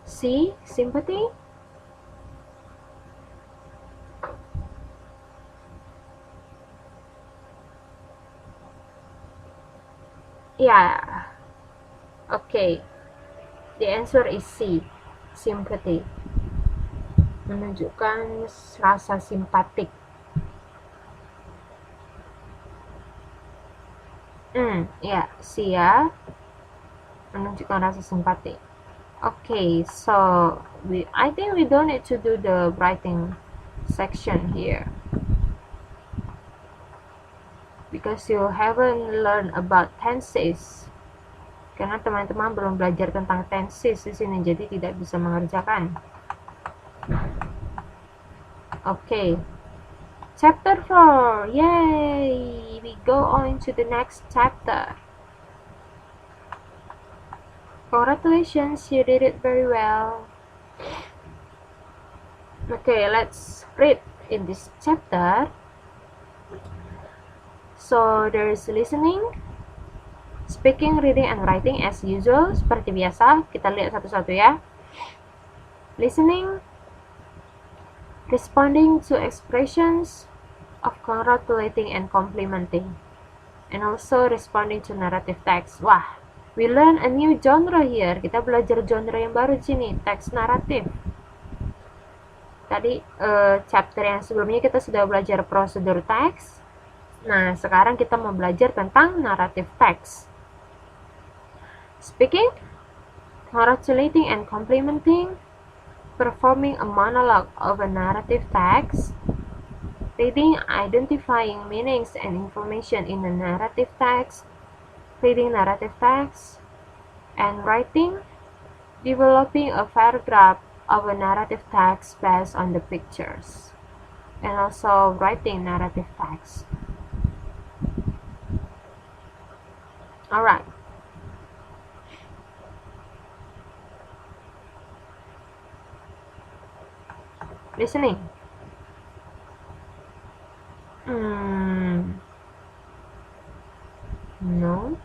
C. Sympathy. Yeah. Okay. The answer is C. Sympathy. Menunjukkan rasa simpatik. Ya, C ya. Menunjukkan rasa simpati. Okay, so I think we don't need to do the writing section here because you haven't learned about tenses. Karena teman-teman belum belajar tentang tenses di sini, jadi tidak bisa mengerjakan. Okay, chapter 4. Yay! We go on to the next chapter. Congratulations, you did it very well. Okay, let's read in this chapter. So there is listening, speaking, reading, and writing as usual. Seperti biasa, kita lihat satu-satu ya. Listening, responding to expressions of congratulating and complimenting, and also responding to narrative text. Wah, we learn a new genre here. Kita belajar genre yang baru di sini, teks naratif. Tadi chapter yang sebelumnya kita sudah belajar prosedur teks. Nah, sekarang kita mau belajar tentang narrative text. Speaking, congratulating and complimenting, performing a monologue of a narrative text, reading, identifying meanings and information in a narrative text, reading narrative text, and writing, developing a paragraph of a narrative text based on the pictures, and also writing narrative text. Alright. Listening. No.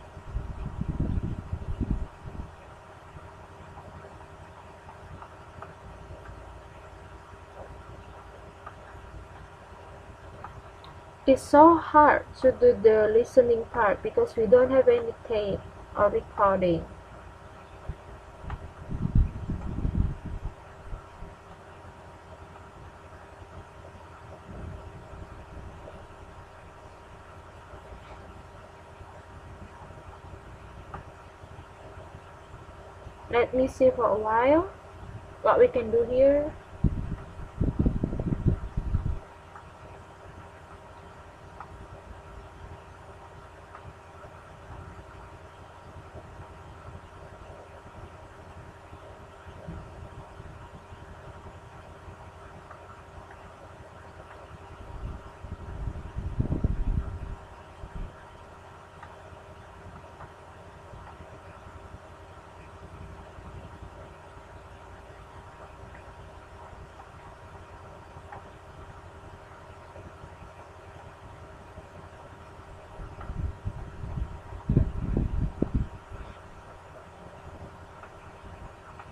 It's so hard to do the listening part because we don't have any tape or recording. Let me see for a while what we can do here.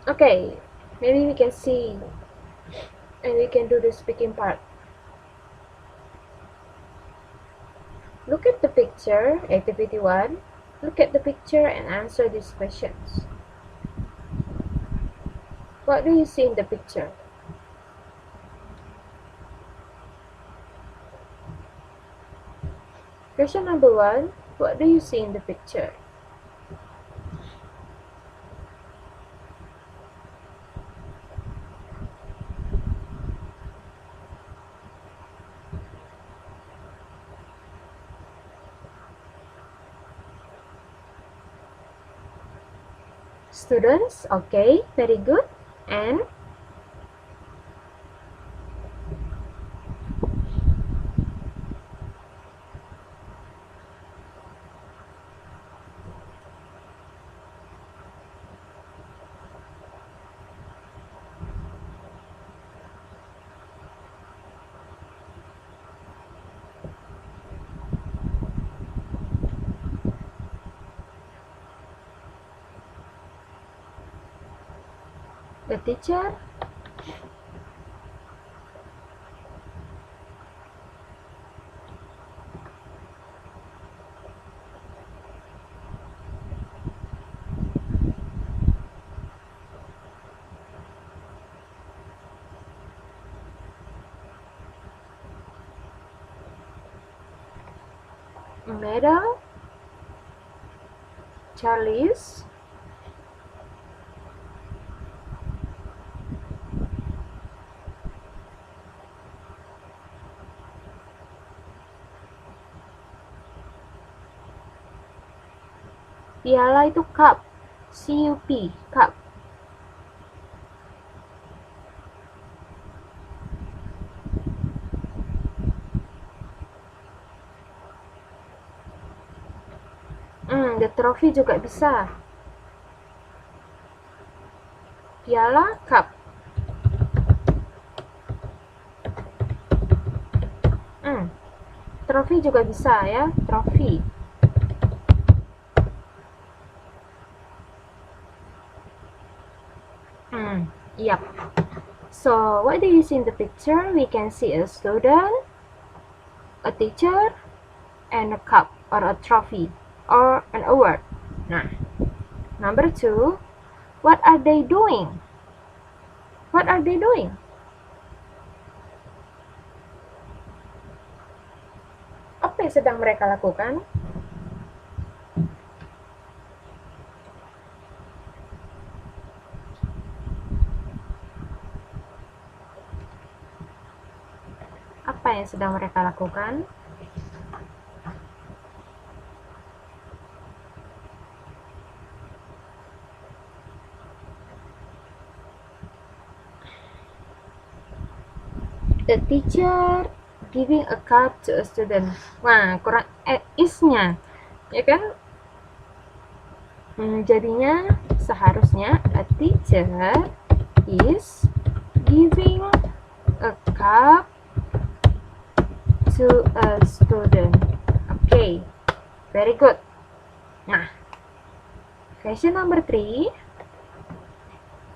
Okay, maybe we can see and we can do the speaking part. Look at the picture, activity 1. Look at the picture and answer these questions. What do you see in the picture? Question number 1. What do you see in the picture? Students, okay, very good. And the teacher? Medal? Charles? Piala itu cup. C-U-P, cup. The trophy juga bisa. Piala, cup. Trophy juga bisa ya, trophy. Yep. So, what do you see in the picture? We can see a student, a teacher, and a cup or a trophy or an award. Nah, number 2, what are they doing? What are they doing? Apa yang sedang mereka lakukan? Apa yang sedang mereka lakukan? The teacher giving a cup to a student. Wah, kurang is-nya, ya kan? Jadinya seharusnya a teacher is giving a cup to a student. Okay, very good. Nah, question number 3.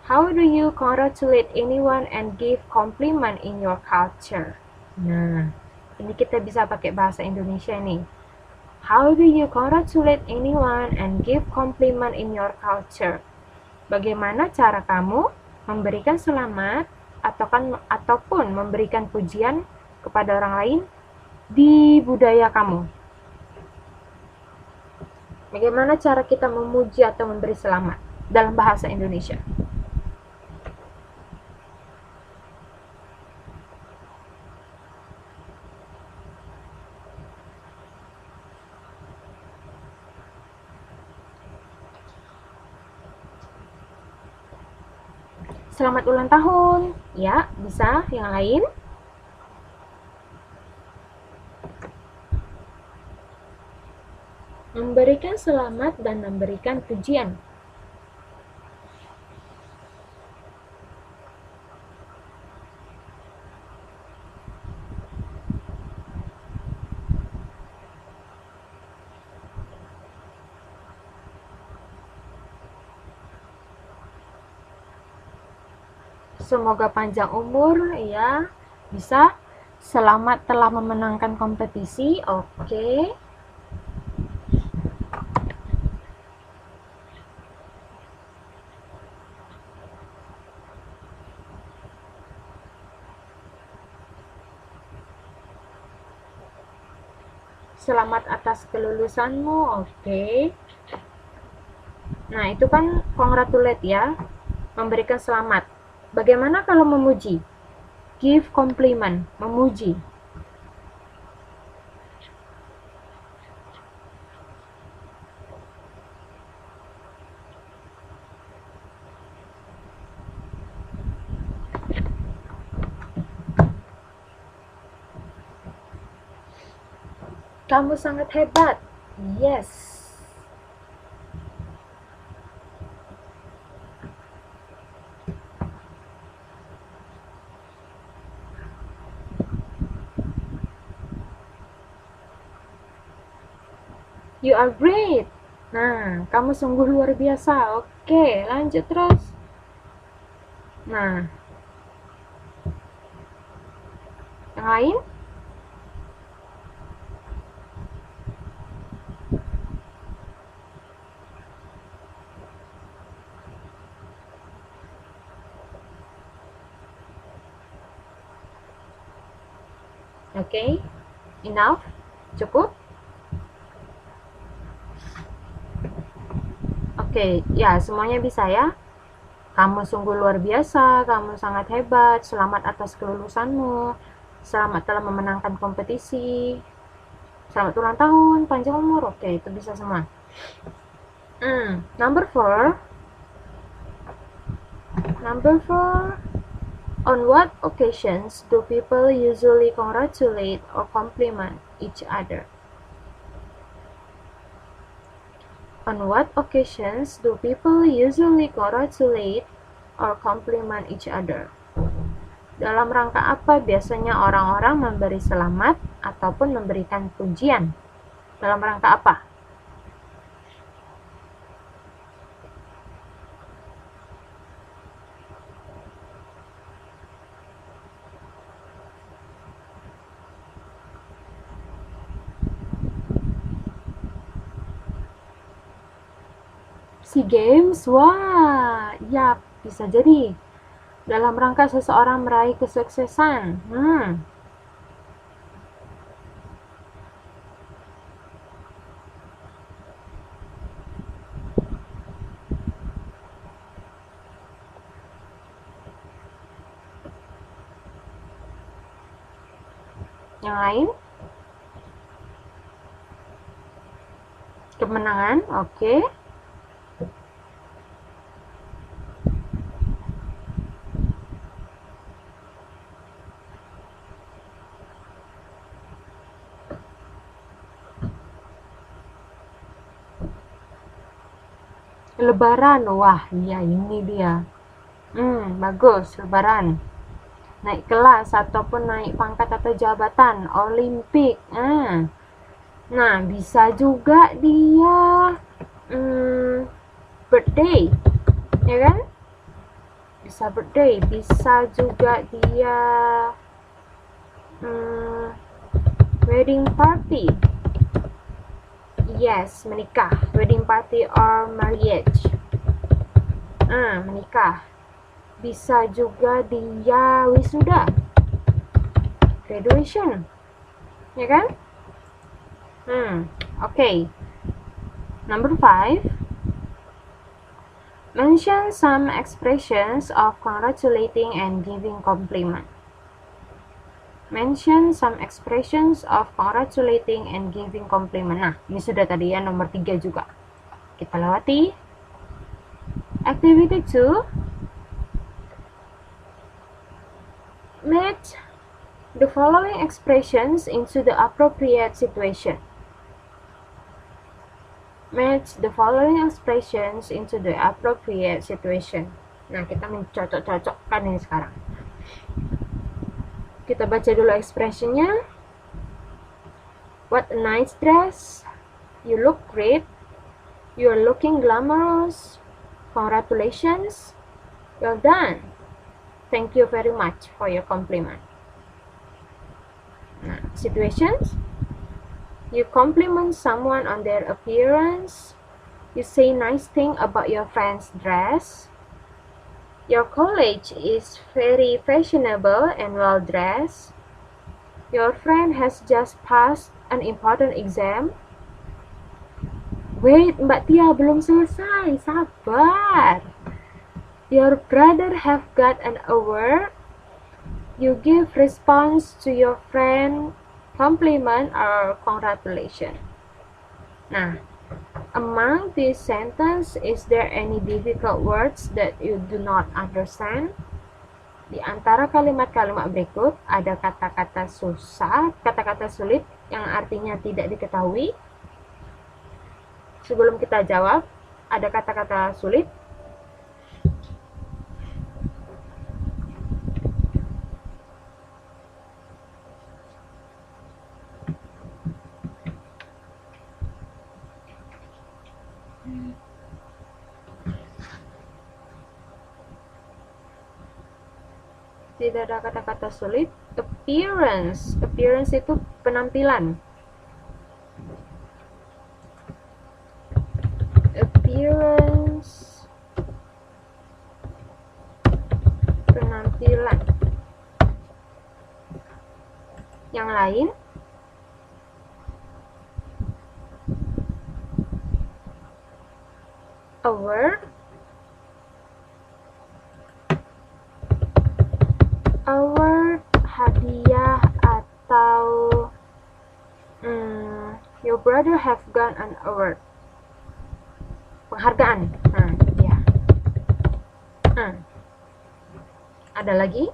How do you congratulate anyone and give compliment in your culture? Nah, ini kita bisa pakai bahasa Indonesia nih. How do you congratulate anyone and give compliment in your culture? Bagaimana cara kamu memberikan selamat ataupun memberikan pujian kepada orang lain di budaya kamu? Bagaimana cara kita memuji atau memberi selamat dalam bahasa Indonesia? Selamat ulang tahun. Ya, bisa. Yang lain? Memberikan selamat dan memberikan pujian. semoga panjang umur ya. Bisa. Selamat telah memenangkan kompetisi. Oke. Selamat atas kelulusanmu. Oke. Nah, itu kan congratulate ya. Memberikan selamat. Bagaimana kalau memuji? Give compliment, memuji. Kamu sangat hebat. Yes. You are great. Nah, kamu sungguh luar biasa. Oke, lanjut terus. Nah, yang lain? Oke, enough? Cukup? Oke, ya semuanya bisa ya. Kamu sungguh luar biasa, kamu sangat hebat, selamat atas kelulusanmu, selamat telah memenangkan kompetisi, selamat ulang tahun, panjang umur. Oke, itu bisa semua. Number 4. On what occasions do people usually congratulate or compliment each other? On what occasions do people usually congratulate or compliment each other? Dalam rangka apa biasanya orang-orang memberi selamat ataupun memberikan pujian? Dalam rangka apa? SEA Games? Wah, ya bisa jadi. Dalam rangka seseorang meraih kesuksesan. Yang lain? Kemenangan, oke. Lebaran, wah iya ini dia. Bagus, lebaran. Naik kelas ataupun naik pangkat atau jabatan, Olimpik. Nah, bisa juga dia birthday, ya kan? Bisa birthday, bisa juga dia wedding party. Yes, menikah, wedding party or marriage. Menikah. Bisa juga dia wisuda, graduation, ya kan? Okay. Number 5. Mention some expressions of congratulating and giving compliment. Mention some expressions of congratulating and giving compliment. Nah, ini sudah tadi ya, nomor 3 juga. Kita lewati. Activity 2. Match the following expressions into the appropriate situation. Match the following expressions into the appropriate situation. Nah, kita mencocok-cocokkan ini sekarang. Kita baca dulu expressionnya. What a nice dress. You look great. You're looking glamorous. Congratulations. Well done. Thank you very much for your compliment. Nah, situations. You compliment someone on their appearance. You say nice thing about your friend's dress. Your college is very fashionable and well dressed. Your friend has just passed an important exam. Wait, Mbak Tia, belum selesai. Sabar. Your brother have got an award. You give response to your friend compliment or congratulation. Nah, among these sentence, is there any difficult words that you do not understand? Di antara kalimat-kalimat berikut, ada kata-kata susah, kata-kata sulit yang artinya tidak diketahui. Sebelum kita jawab, ada kata-kata sulit. Tidak ada kata-kata sulit. Appearance. Appearance itu penampilan. Appearance. Penampilan. Yang lain. Award. Award, hadiah, atau your brother have got an award. Penghargaan. Ya. Ada lagi?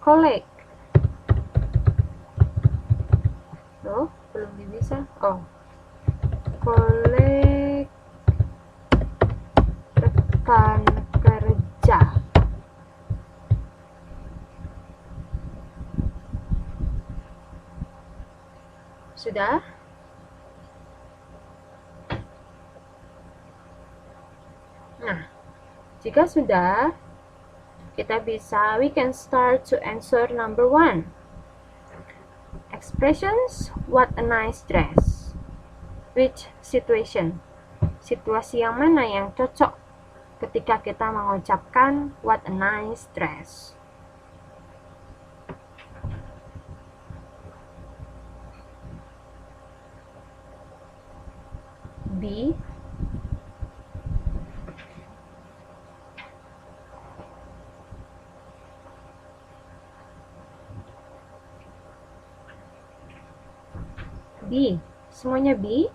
Collect. Loh, belum bisa. Oh. Collect rekan kerja. Sudah? Nah, jika sudah, we can start to answer number 1. Expressions, what a nice dress. Which situation? Situasi yang mana yang cocok ketika kita mengucapkan what a nice dress? B. B. Semuanya B.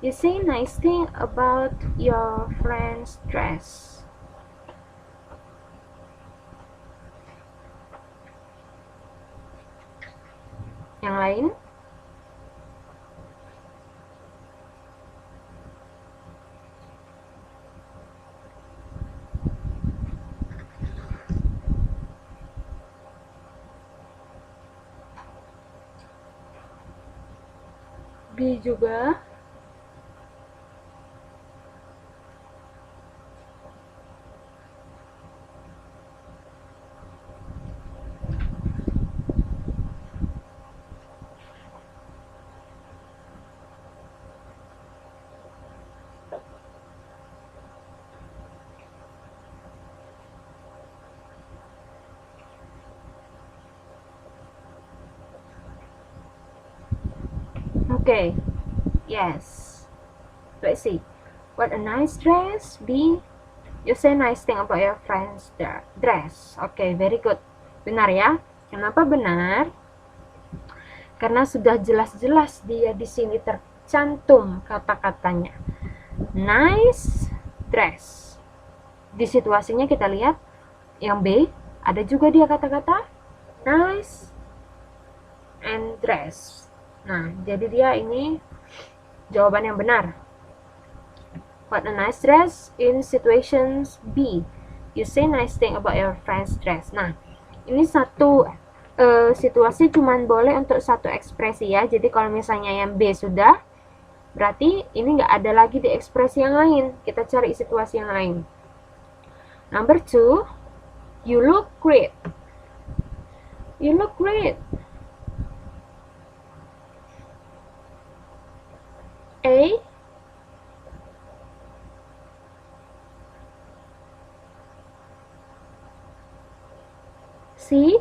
You say nice thing about your friend's dress. Yang lain? B juga. Okay, yes. Let's see. What a nice dress. B. You say nice thing about your friend's dress. Okay, very good. Benar ya? Kenapa benar? Karena sudah jelas-jelas dia di sini tercantum kata-katanya. nice dress. Di situasinya kita lihat yang B, ada juga dia kata-kata nice and dress. Nah, jadi dia ini jawaban yang benar. What a nice dress. In situations B, you say nice thing about your friend's dress. Nah, ini satu situasi cuman boleh untuk satu ekspresi ya. Jadi kalau misalnya yang B sudah, berarti ini nggak ada lagi di ekspresi yang lain. Kita cari situasi yang lain. Number 2, you look great. You look great. A, C,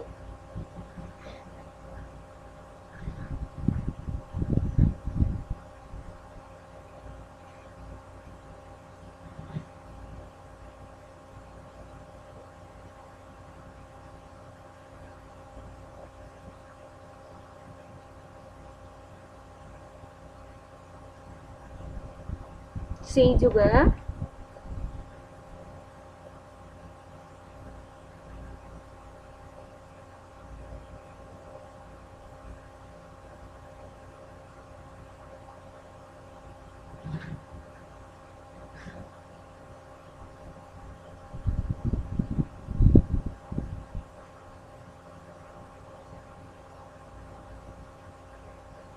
C juga.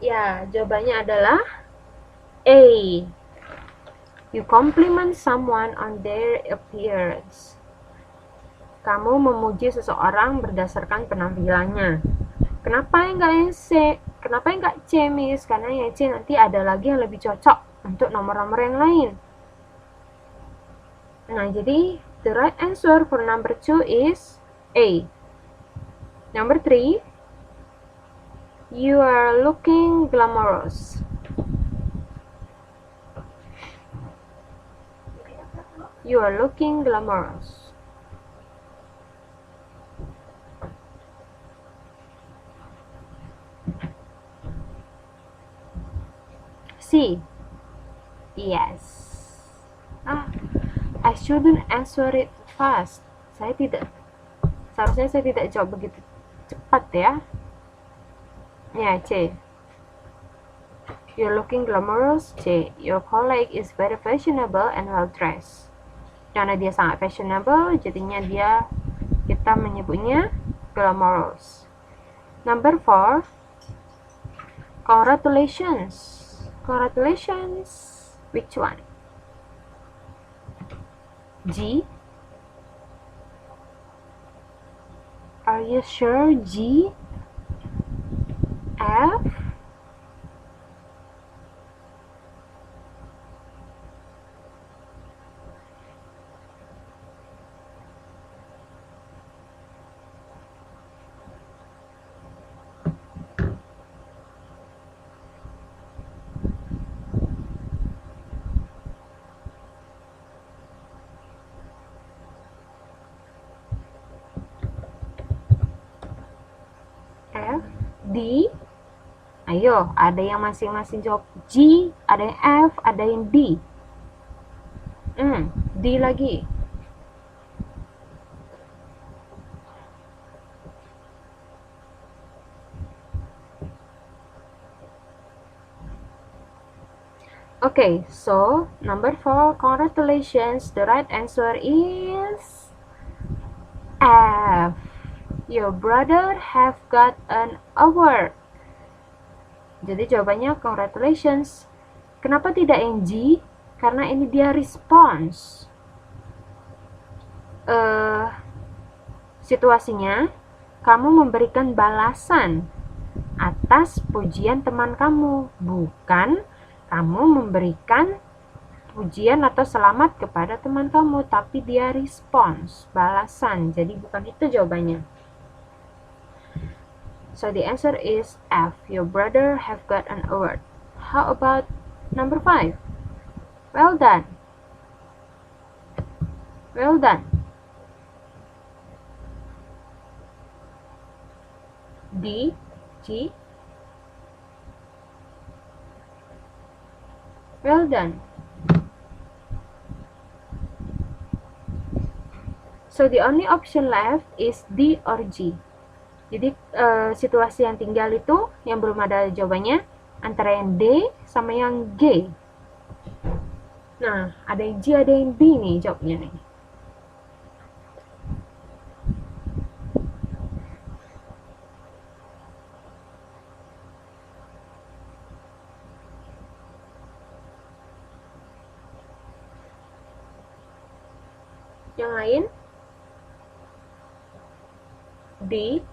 Ya, jawabannya adalah A. You compliment someone on their appearance. Kamu memuji seseorang berdasarkan penampilannya. Kenapa enggak yang C? Kenapa enggak C, Miss? Karena yang C nanti ada lagi yang lebih cocok untuk nomor-nomor yang lain. Nah, jadi the right answer for number 2 is A. Number 3, you are looking glamorous. You are looking glamorous. C. Yes. I shouldn't answer it fast. Seharusnya saya tidak jawab begitu cepat ya. Ya, C. You're looking glamorous. C. Your colleague is very fashionable and well dressed. Karena dia sangat fashionable, jadinya kita menyebutnya glamorous. Number 4, congratulations. Congratulations. Which one? G. Are you sure G? F. F, D. Ayo, ada yang masing-masing jawab G, ada yang F, ada yang D. D lagi. Okay, so number 4, congratulations. The right answer is F. Your brother have got an award. Jadi jawabannya congratulations. Kenapa tidak yang G? Karena ini dia response. Situasinya, kamu memberikan balasan atas pujian teman kamu, bukan kamu memberikan pujian atau selamat kepada teman kamu, tapi dia response, balasan. Jadi bukan itu jawabannya. So the answer is F. Your brother have got an award. How about number 5? Well done. Well done. D, G. Well done. So the only option left is D or G. Jadi situasi yang tinggal itu yang belum ada jawabannya antara yang D sama yang G. Nah, ada yang G, ada yang B nih jawabnya nih. Yang lain? D.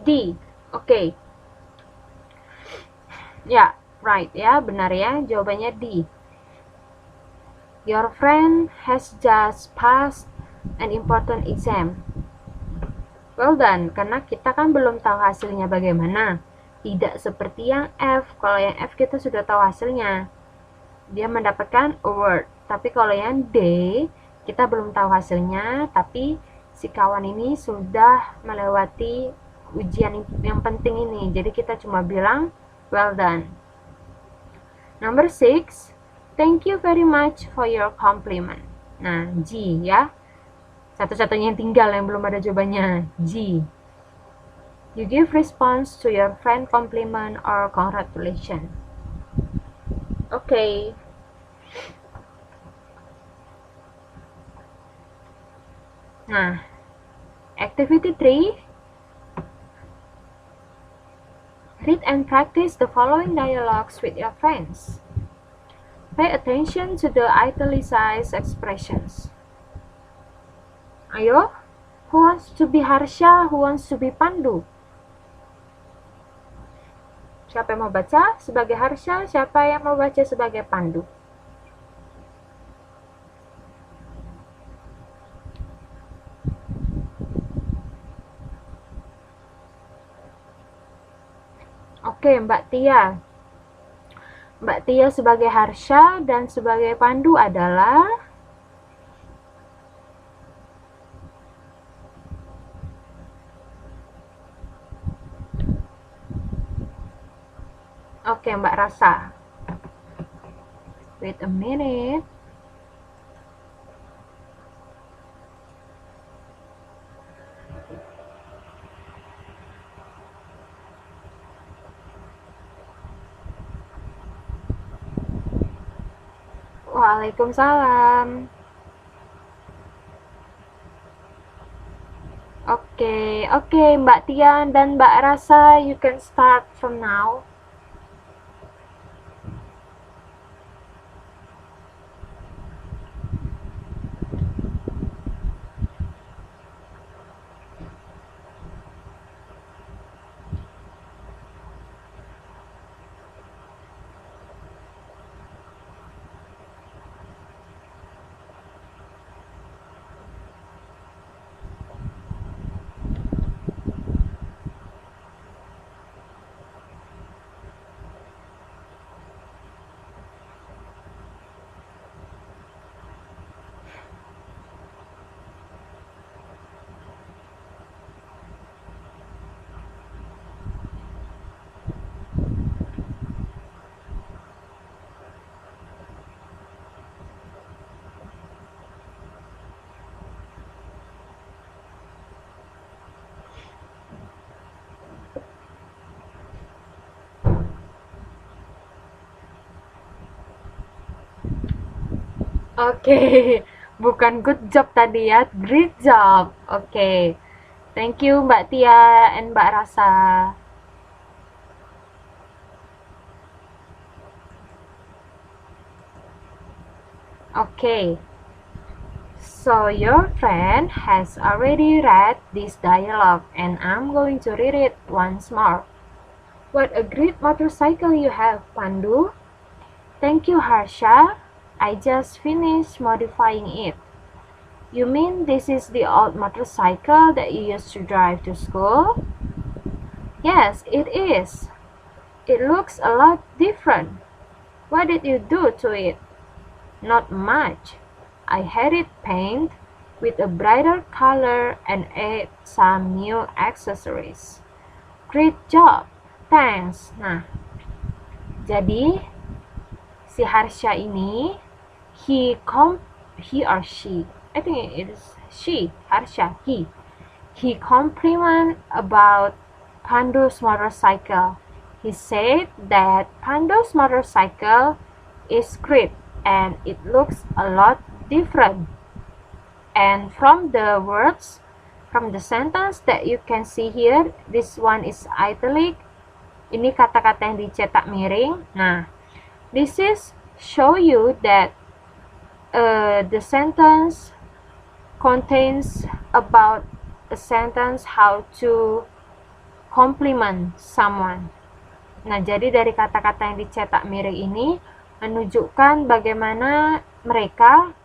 D. Oke. Ya, right ya, benar ya. Jawabannya D. Your friend has just passed an important exam. Well done, karena kita kan belum tahu hasilnya bagaimana. Tidak seperti yang F. Kalau yang F kita sudah tahu hasilnya. Dia mendapatkan award. Tapi kalau yang D, kita belum tahu hasilnya, tapi si kawan ini sudah melewati ujian yang penting ini. Jadi kita cuma bilang well done. Number 6, thank you very much for your compliment. Nah, G ya. Satu-satunya yang tinggal yang belum ada jawabannya, G. You give response to your friend compliment or congratulations. Okay. Nah, activity 3. Read and practice the following dialogues with your friends. Pay attention to the italicized expressions. Ayo, who wants to be Harsha? Who wants to be Pandu? Siapa yang mau baca sebagai Harsha? Siapa yang mau baca sebagai Pandu? Oke, Mbak Tia. Mbak Tia sebagai Harsha dan sebagai Pandu adalah Oke, Mbak Rasa. Wait a minute. Waalaikumsalam. Oke, Mbak Tian dan Mbak Rasa, you can start from now. Oke, bukan good job tadi ya, great job. Oke, thank you Mbak Tia and Mbak Rasa. Okay, so your friend has already read this dialogue and I'm going to read it once more. What a great motorcycle you have, Pandu. Thank you, Harsha. I just finished modifying it. You mean this is the old motorcycle that you used to drive to school? Yes, it is. It looks a lot different. What did you do to it? Not much. I had it painted with a brighter color and add some new accessories. Great job. Thanks. Nah, jadi si Harsha ini he or she, I think it is she, Harsha, he compliment about Pandu's motorcycle. He said that Pandu's motorcycle is great and it looks a lot different. And from the words, from the sentence that you can see here, this one is italic. Ini kata-kata yang dicetak miring. Nah, this is show you that the sentence contains about a sentence how to compliment someone. Nah, jadi dari kata-kata yang dicetak miring ini menunjukkan bagaimana mereka,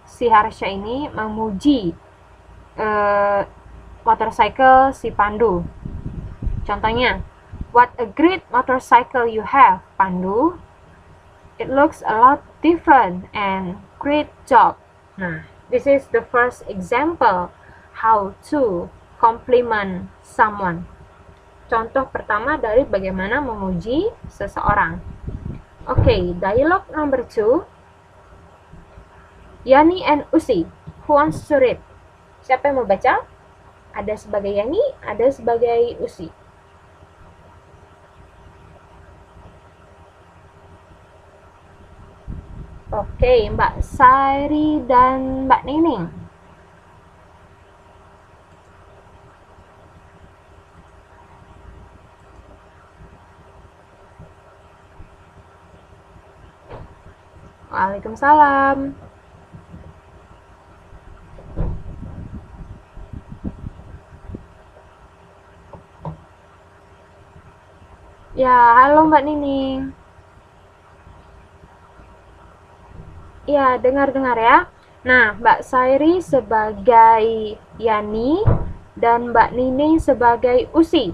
si Harsha ini memuji motorcycle si Pandu. Contohnya, what a great motorcycle you have, Pandu. It looks a lot different and great job. Nah, this is the first example how to compliment someone. Contoh pertama dari bagaimana memuji seseorang. Okay, dialogue number 2. Yani and Usi. Who wants to read? Siapa yang mau baca? Ada sebagai Yani, ada sebagai Usi. Oke, Mbak Sari dan Mbak Nining. Waalaikumsalam. Ya, halo Mbak Nining. Ya, dengar-dengar ya. Nah, Mbak Sairi sebagai Yani dan Mbak Nining sebagai Usi.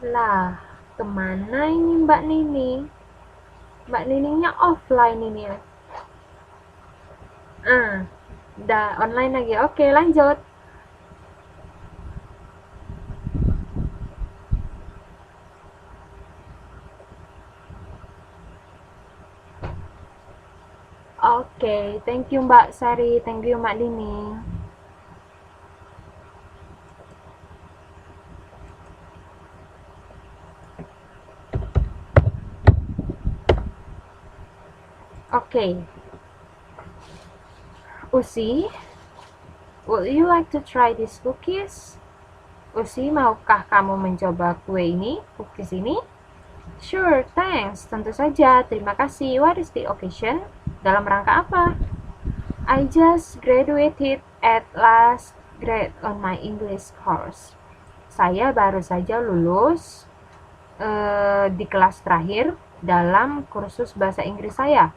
Lah, kemana ini Mbak Nining? Mbak Niningnya offline ini ya. Udah online lagi. Oke, lanjut. Oke, thank you Mbak Sari, thank you Mbak Nining. Oke. Usi, would you like to try these cookies? Usi, maukah kamu mencoba kue ini, cookies ini? Sure, thanks. Tentu saja, terima kasih. What is the occasion? Dalam rangka apa? I just graduated at last grade on my English course. Saya baru saja lulus di kelas terakhir dalam kursus bahasa Inggris saya.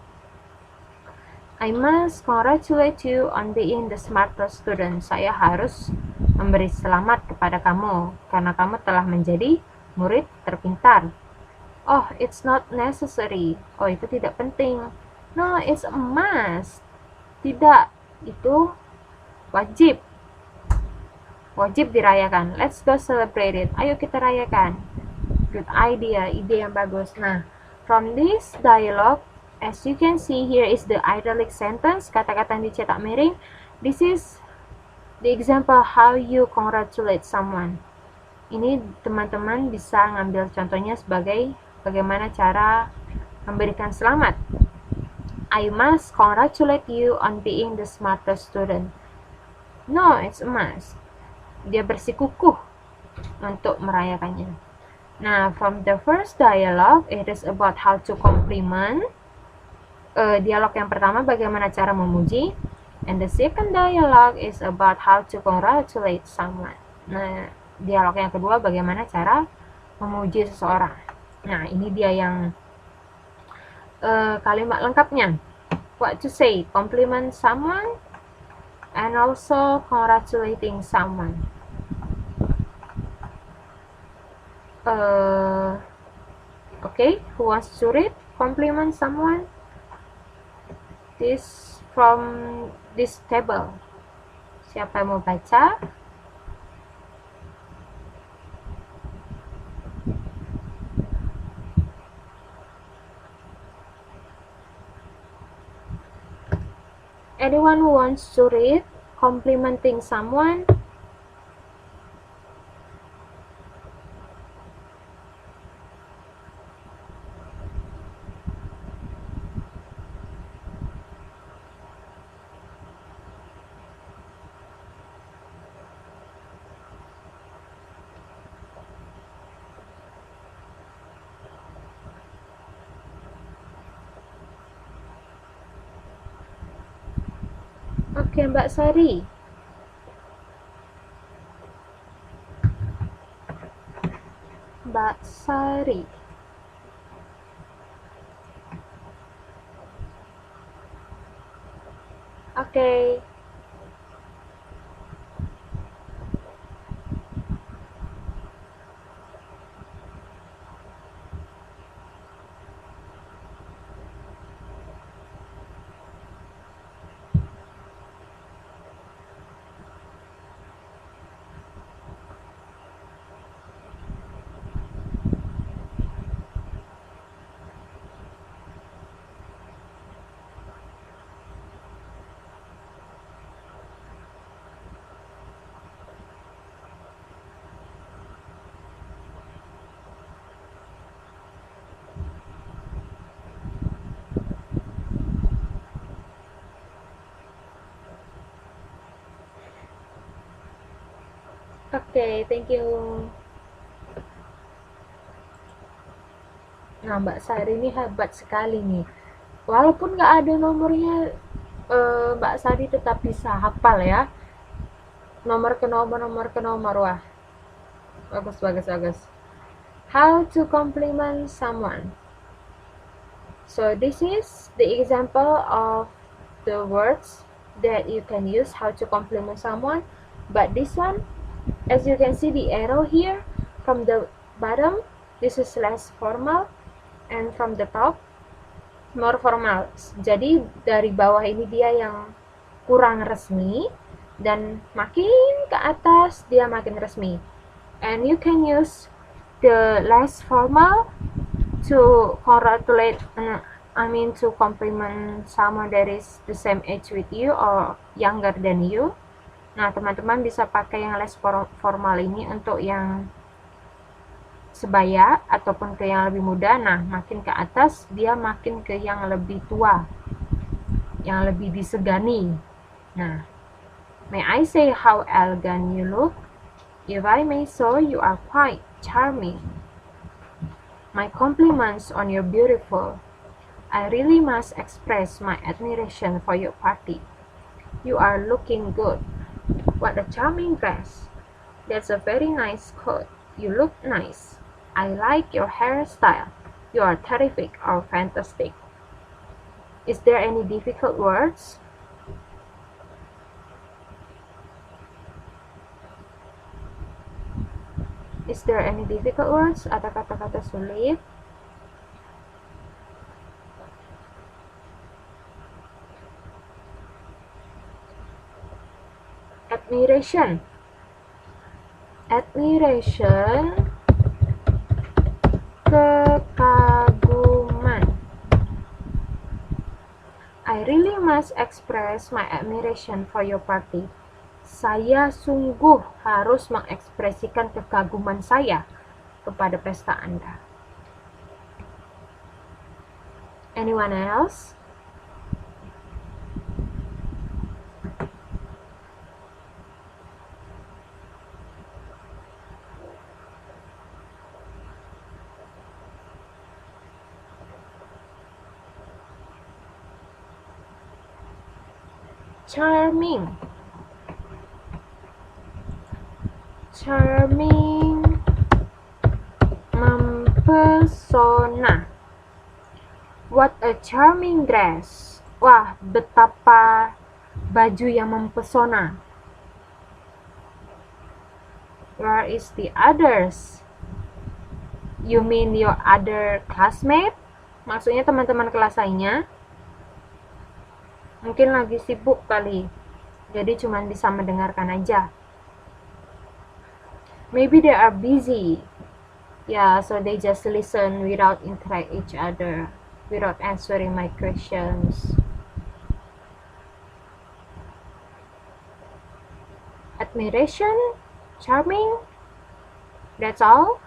I must congratulate you on being the smartest student. Saya harus memberi selamat kepada kamu karena kamu telah menjadi murid terpintar. Oh, it's not necessary. Oh, itu tidak penting. No, it's a must. Tidak, itu wajib. Wajib dirayakan. Let's go celebrate it. Ayo kita rayakan. Good idea, ide yang bagus. Nah, from this dialogue, as you can see, here is the italic sentence, kata-kata yang dicetak miring. This is The example how you congratulate someone. Ini teman-teman bisa ngambil contohnya sebagai bagaimana cara memberikan selamat. I must congratulate you on being the smartest student. No, it's a must. Dia bersikukuh untuk merayakannya. Nah, from the first dialogue, it is about how to compliment. Dialog yang pertama bagaimana cara memuji. And the second dialogue is about how to congratulate someone. Nah, dialog yang kedua bagaimana cara memuji seseorang. Nah, ini dia yang kalimat lengkapnya. What to say, compliment someone and also congratulating someone. Okay, who wants to read? Compliment someone. This from this table. Siapa yang mau baca? Anyone who wants to read complimenting someone? Oke, Mbak Sari. Mbak Sari. Oke. Oke, thank you. Nah, Mbak Sari ini hebat sekali nih. Walaupun nggak ada nomornya, Mbak Sari tetap bisa hafal ya. Nomor ke nomor. Wah, bagus. How to compliment someone. So this is the example of the words that you can use how to compliment someone. But this one, as you can see the arrow here, from the bottom, this is less formal, and from the top, more formal. Jadi dari bawah ini dia yang kurang resmi, dan makin ke atas dia makin resmi. And you can use the less formal to congratulate, to compliment someone that is the same age with you or younger than you. Nah, teman-teman bisa pakai yang less formal ini untuk yang sebaya ataupun ke yang lebih muda. Nah, makin ke atas dia makin ke yang lebih tua, yang lebih disegani. Nah, may I say how elegant you look? If I may so, you are quite charming. My compliments on your beautiful. I really must express my admiration for your party. You are looking good. What a charming dress. That's a very nice coat. You look nice. I like your hairstyle. You are terrific or fantastic. Is there any difficult words? Is there any difficult words? Ada kata-kata sulit? Admiration. Kekaguman. I really must express my admiration for your party. Saya sungguh harus mengekspresikan kekaguman saya kepada pesta Anda. Anyone else? Charming. Charming, mempesona. What a charming dress. Wah, betapa baju yang mempesona. Where is the others? You mean your other classmate? Maksudnya teman-teman kelas lainnya? Mungkin lagi sibuk kali, jadi cuma bisa mendengarkan aja. Maybe they are busy. Yeah, so they just listen without interact each other, without answering my questions. Admiration, charming, that's all.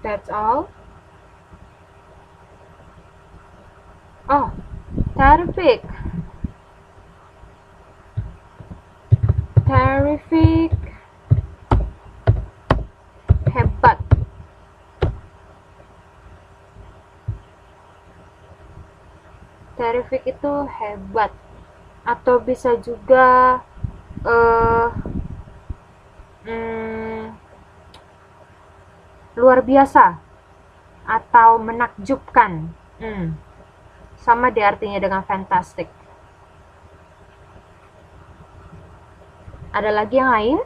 That's all. Oh, terrific. Terrific. Hebat. Terrific itu hebat. Atau bisa juga luar biasa atau menakjubkan. Sama di artinya dengan fantastic. Ada lagi yang lain?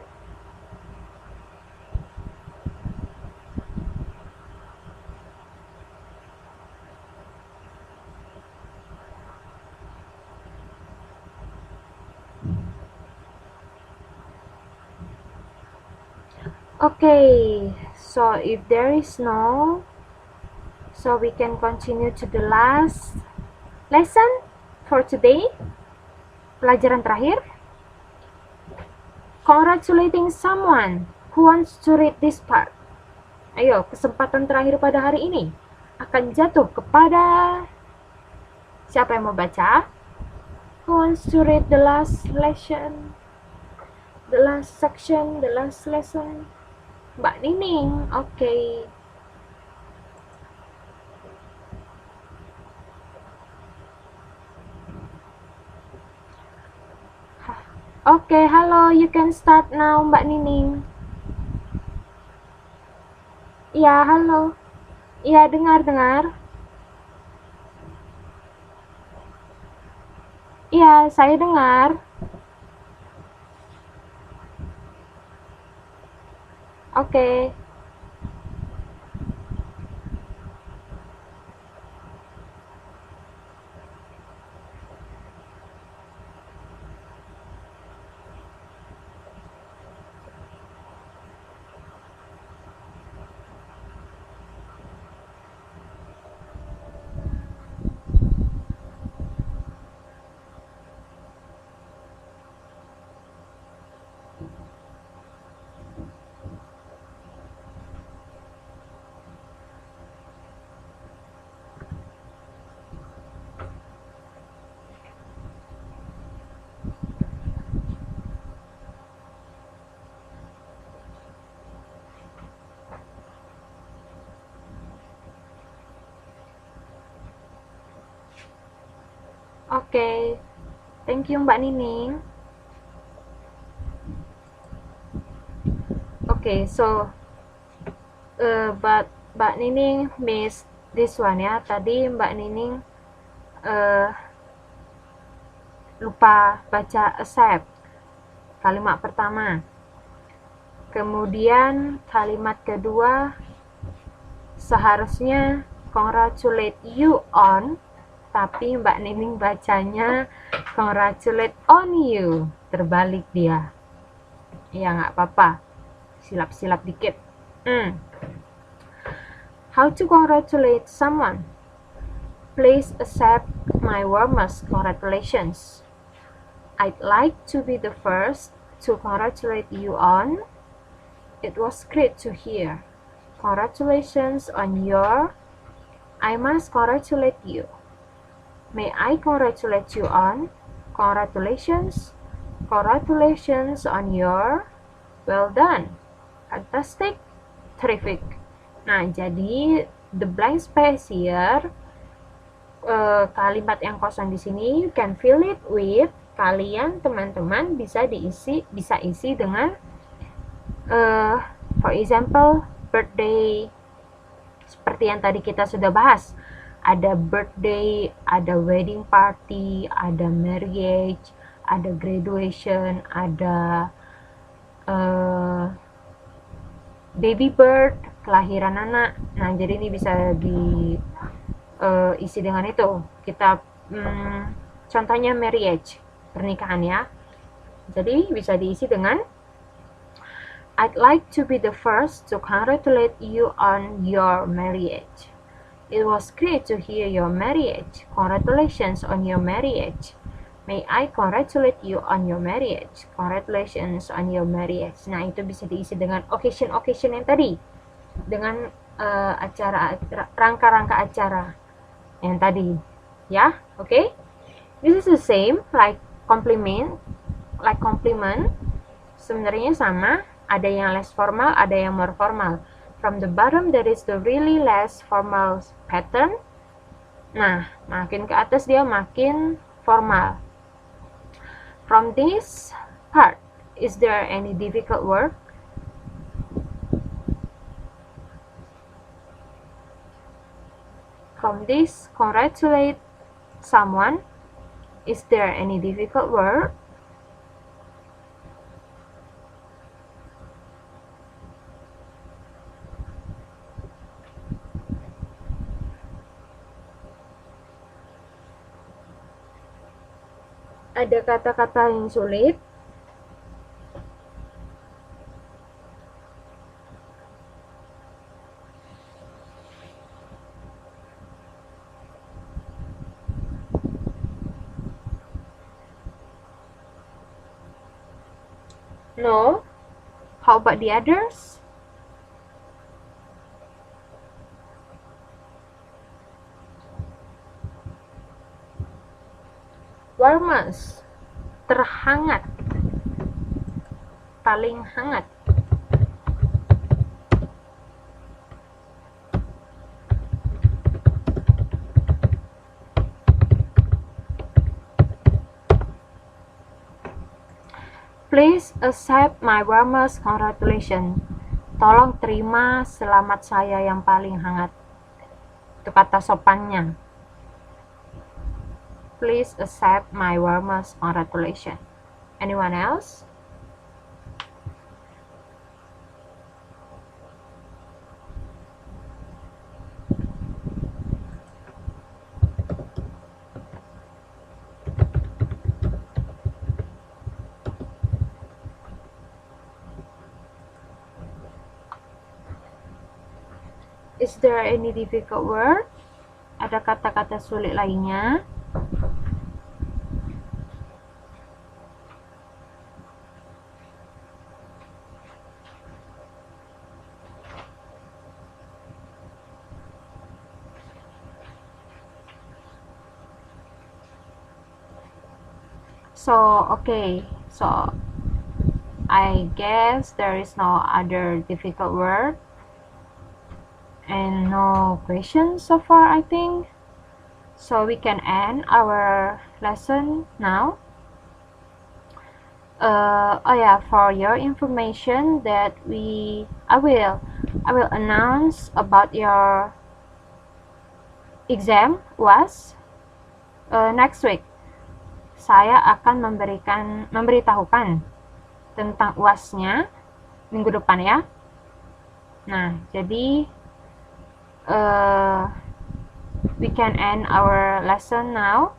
Okay, so if there is no, so we can continue to the last lesson for today. Pelajaran terakhir. Congratulating someone who wants to read this part. Ayo, kesempatan terakhir pada hari ini akan jatuh kepada siapa yang mau baca? Who wants to read the last lesson? The last section, the last lesson? Mbak Nining, okay. Okay, halo, you can start now, Mbak Nining. Iya, halo. Iya, dengar. Iya, saya dengar. Oke. Oke. Thank you, Mbak Nining. Okay, so but Mbak Nining missed this one ya. Tadi Mbak Nining lupa baca accept kalimat pertama. Kemudian kalimat kedua seharusnya congratulate you on, tapi Mbak Nining bacanya congratulate on you, terbalik dia. Ya nggak apa-apa, silap-silap dikit. How to congratulate someone? Please accept my warmest congratulations. I'd like to be the first to congratulate you on. It was great to hear. Congratulations on your. I must congratulate you. May I congratulate you on? Congratulations. Congratulations on your. Well done. Fantastic. Terrific. Nah, jadi the blank space here, kalimat yang kosong di sini, you can fill it with, kalian teman-teman bisa isi dengan for example, birthday, seperti yang tadi kita sudah bahas. Ada birthday, ada wedding party, ada marriage, ada graduation, ada baby birth, kelahiran anak. Nah, jadi ini bisa diisi dengan itu. Kita contohnya marriage, pernikahan ya. Jadi bisa diisi dengan I'd like to be the first to congratulate you on your marriage. It was great to hear your marriage. Congratulations on your marriage. May I congratulate you on your marriage. Congratulations on your marriage. Nah, itu bisa diisi dengan occasion yang tadi. Dengan rangka-rangka acara yang tadi. Ya, oke? This is the same like compliment. Sebenarnya sama. Ada yang less formal, ada yang more formal. From the bottom, there is the really less formal pattern. Nah, makin ke atas dia makin formal. From this part, is there any difficult word? From this, congratulate someone. Is there any difficult word? Ada kata-kata yang sulit? No? How about the others? Warmest, terhangat, paling hangat. Please accept my warmest congratulations. Tolong terima selamat saya yang paling hangat. Itu kata sopannya. Please accept my warmest congratulations. Anyone else? Is there any difficult word? Ada kata-kata sulit lainnya? So I guess there is no other difficult word and no questions so far, I think. So we can end our lesson now. For your information that I will announce about your exam was next week. Saya akan memberitahukan tentang UAS-nya minggu depan ya. Nah, jadi we can end our lesson now.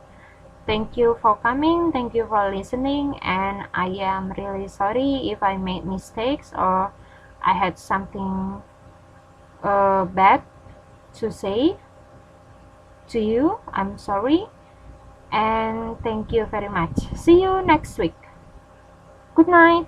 Thank you for coming, thank you for listening, and I am really sorry if I made mistakes or I had something bad to say to you. I'm sorry, and thank you very much. See you next week. Good night.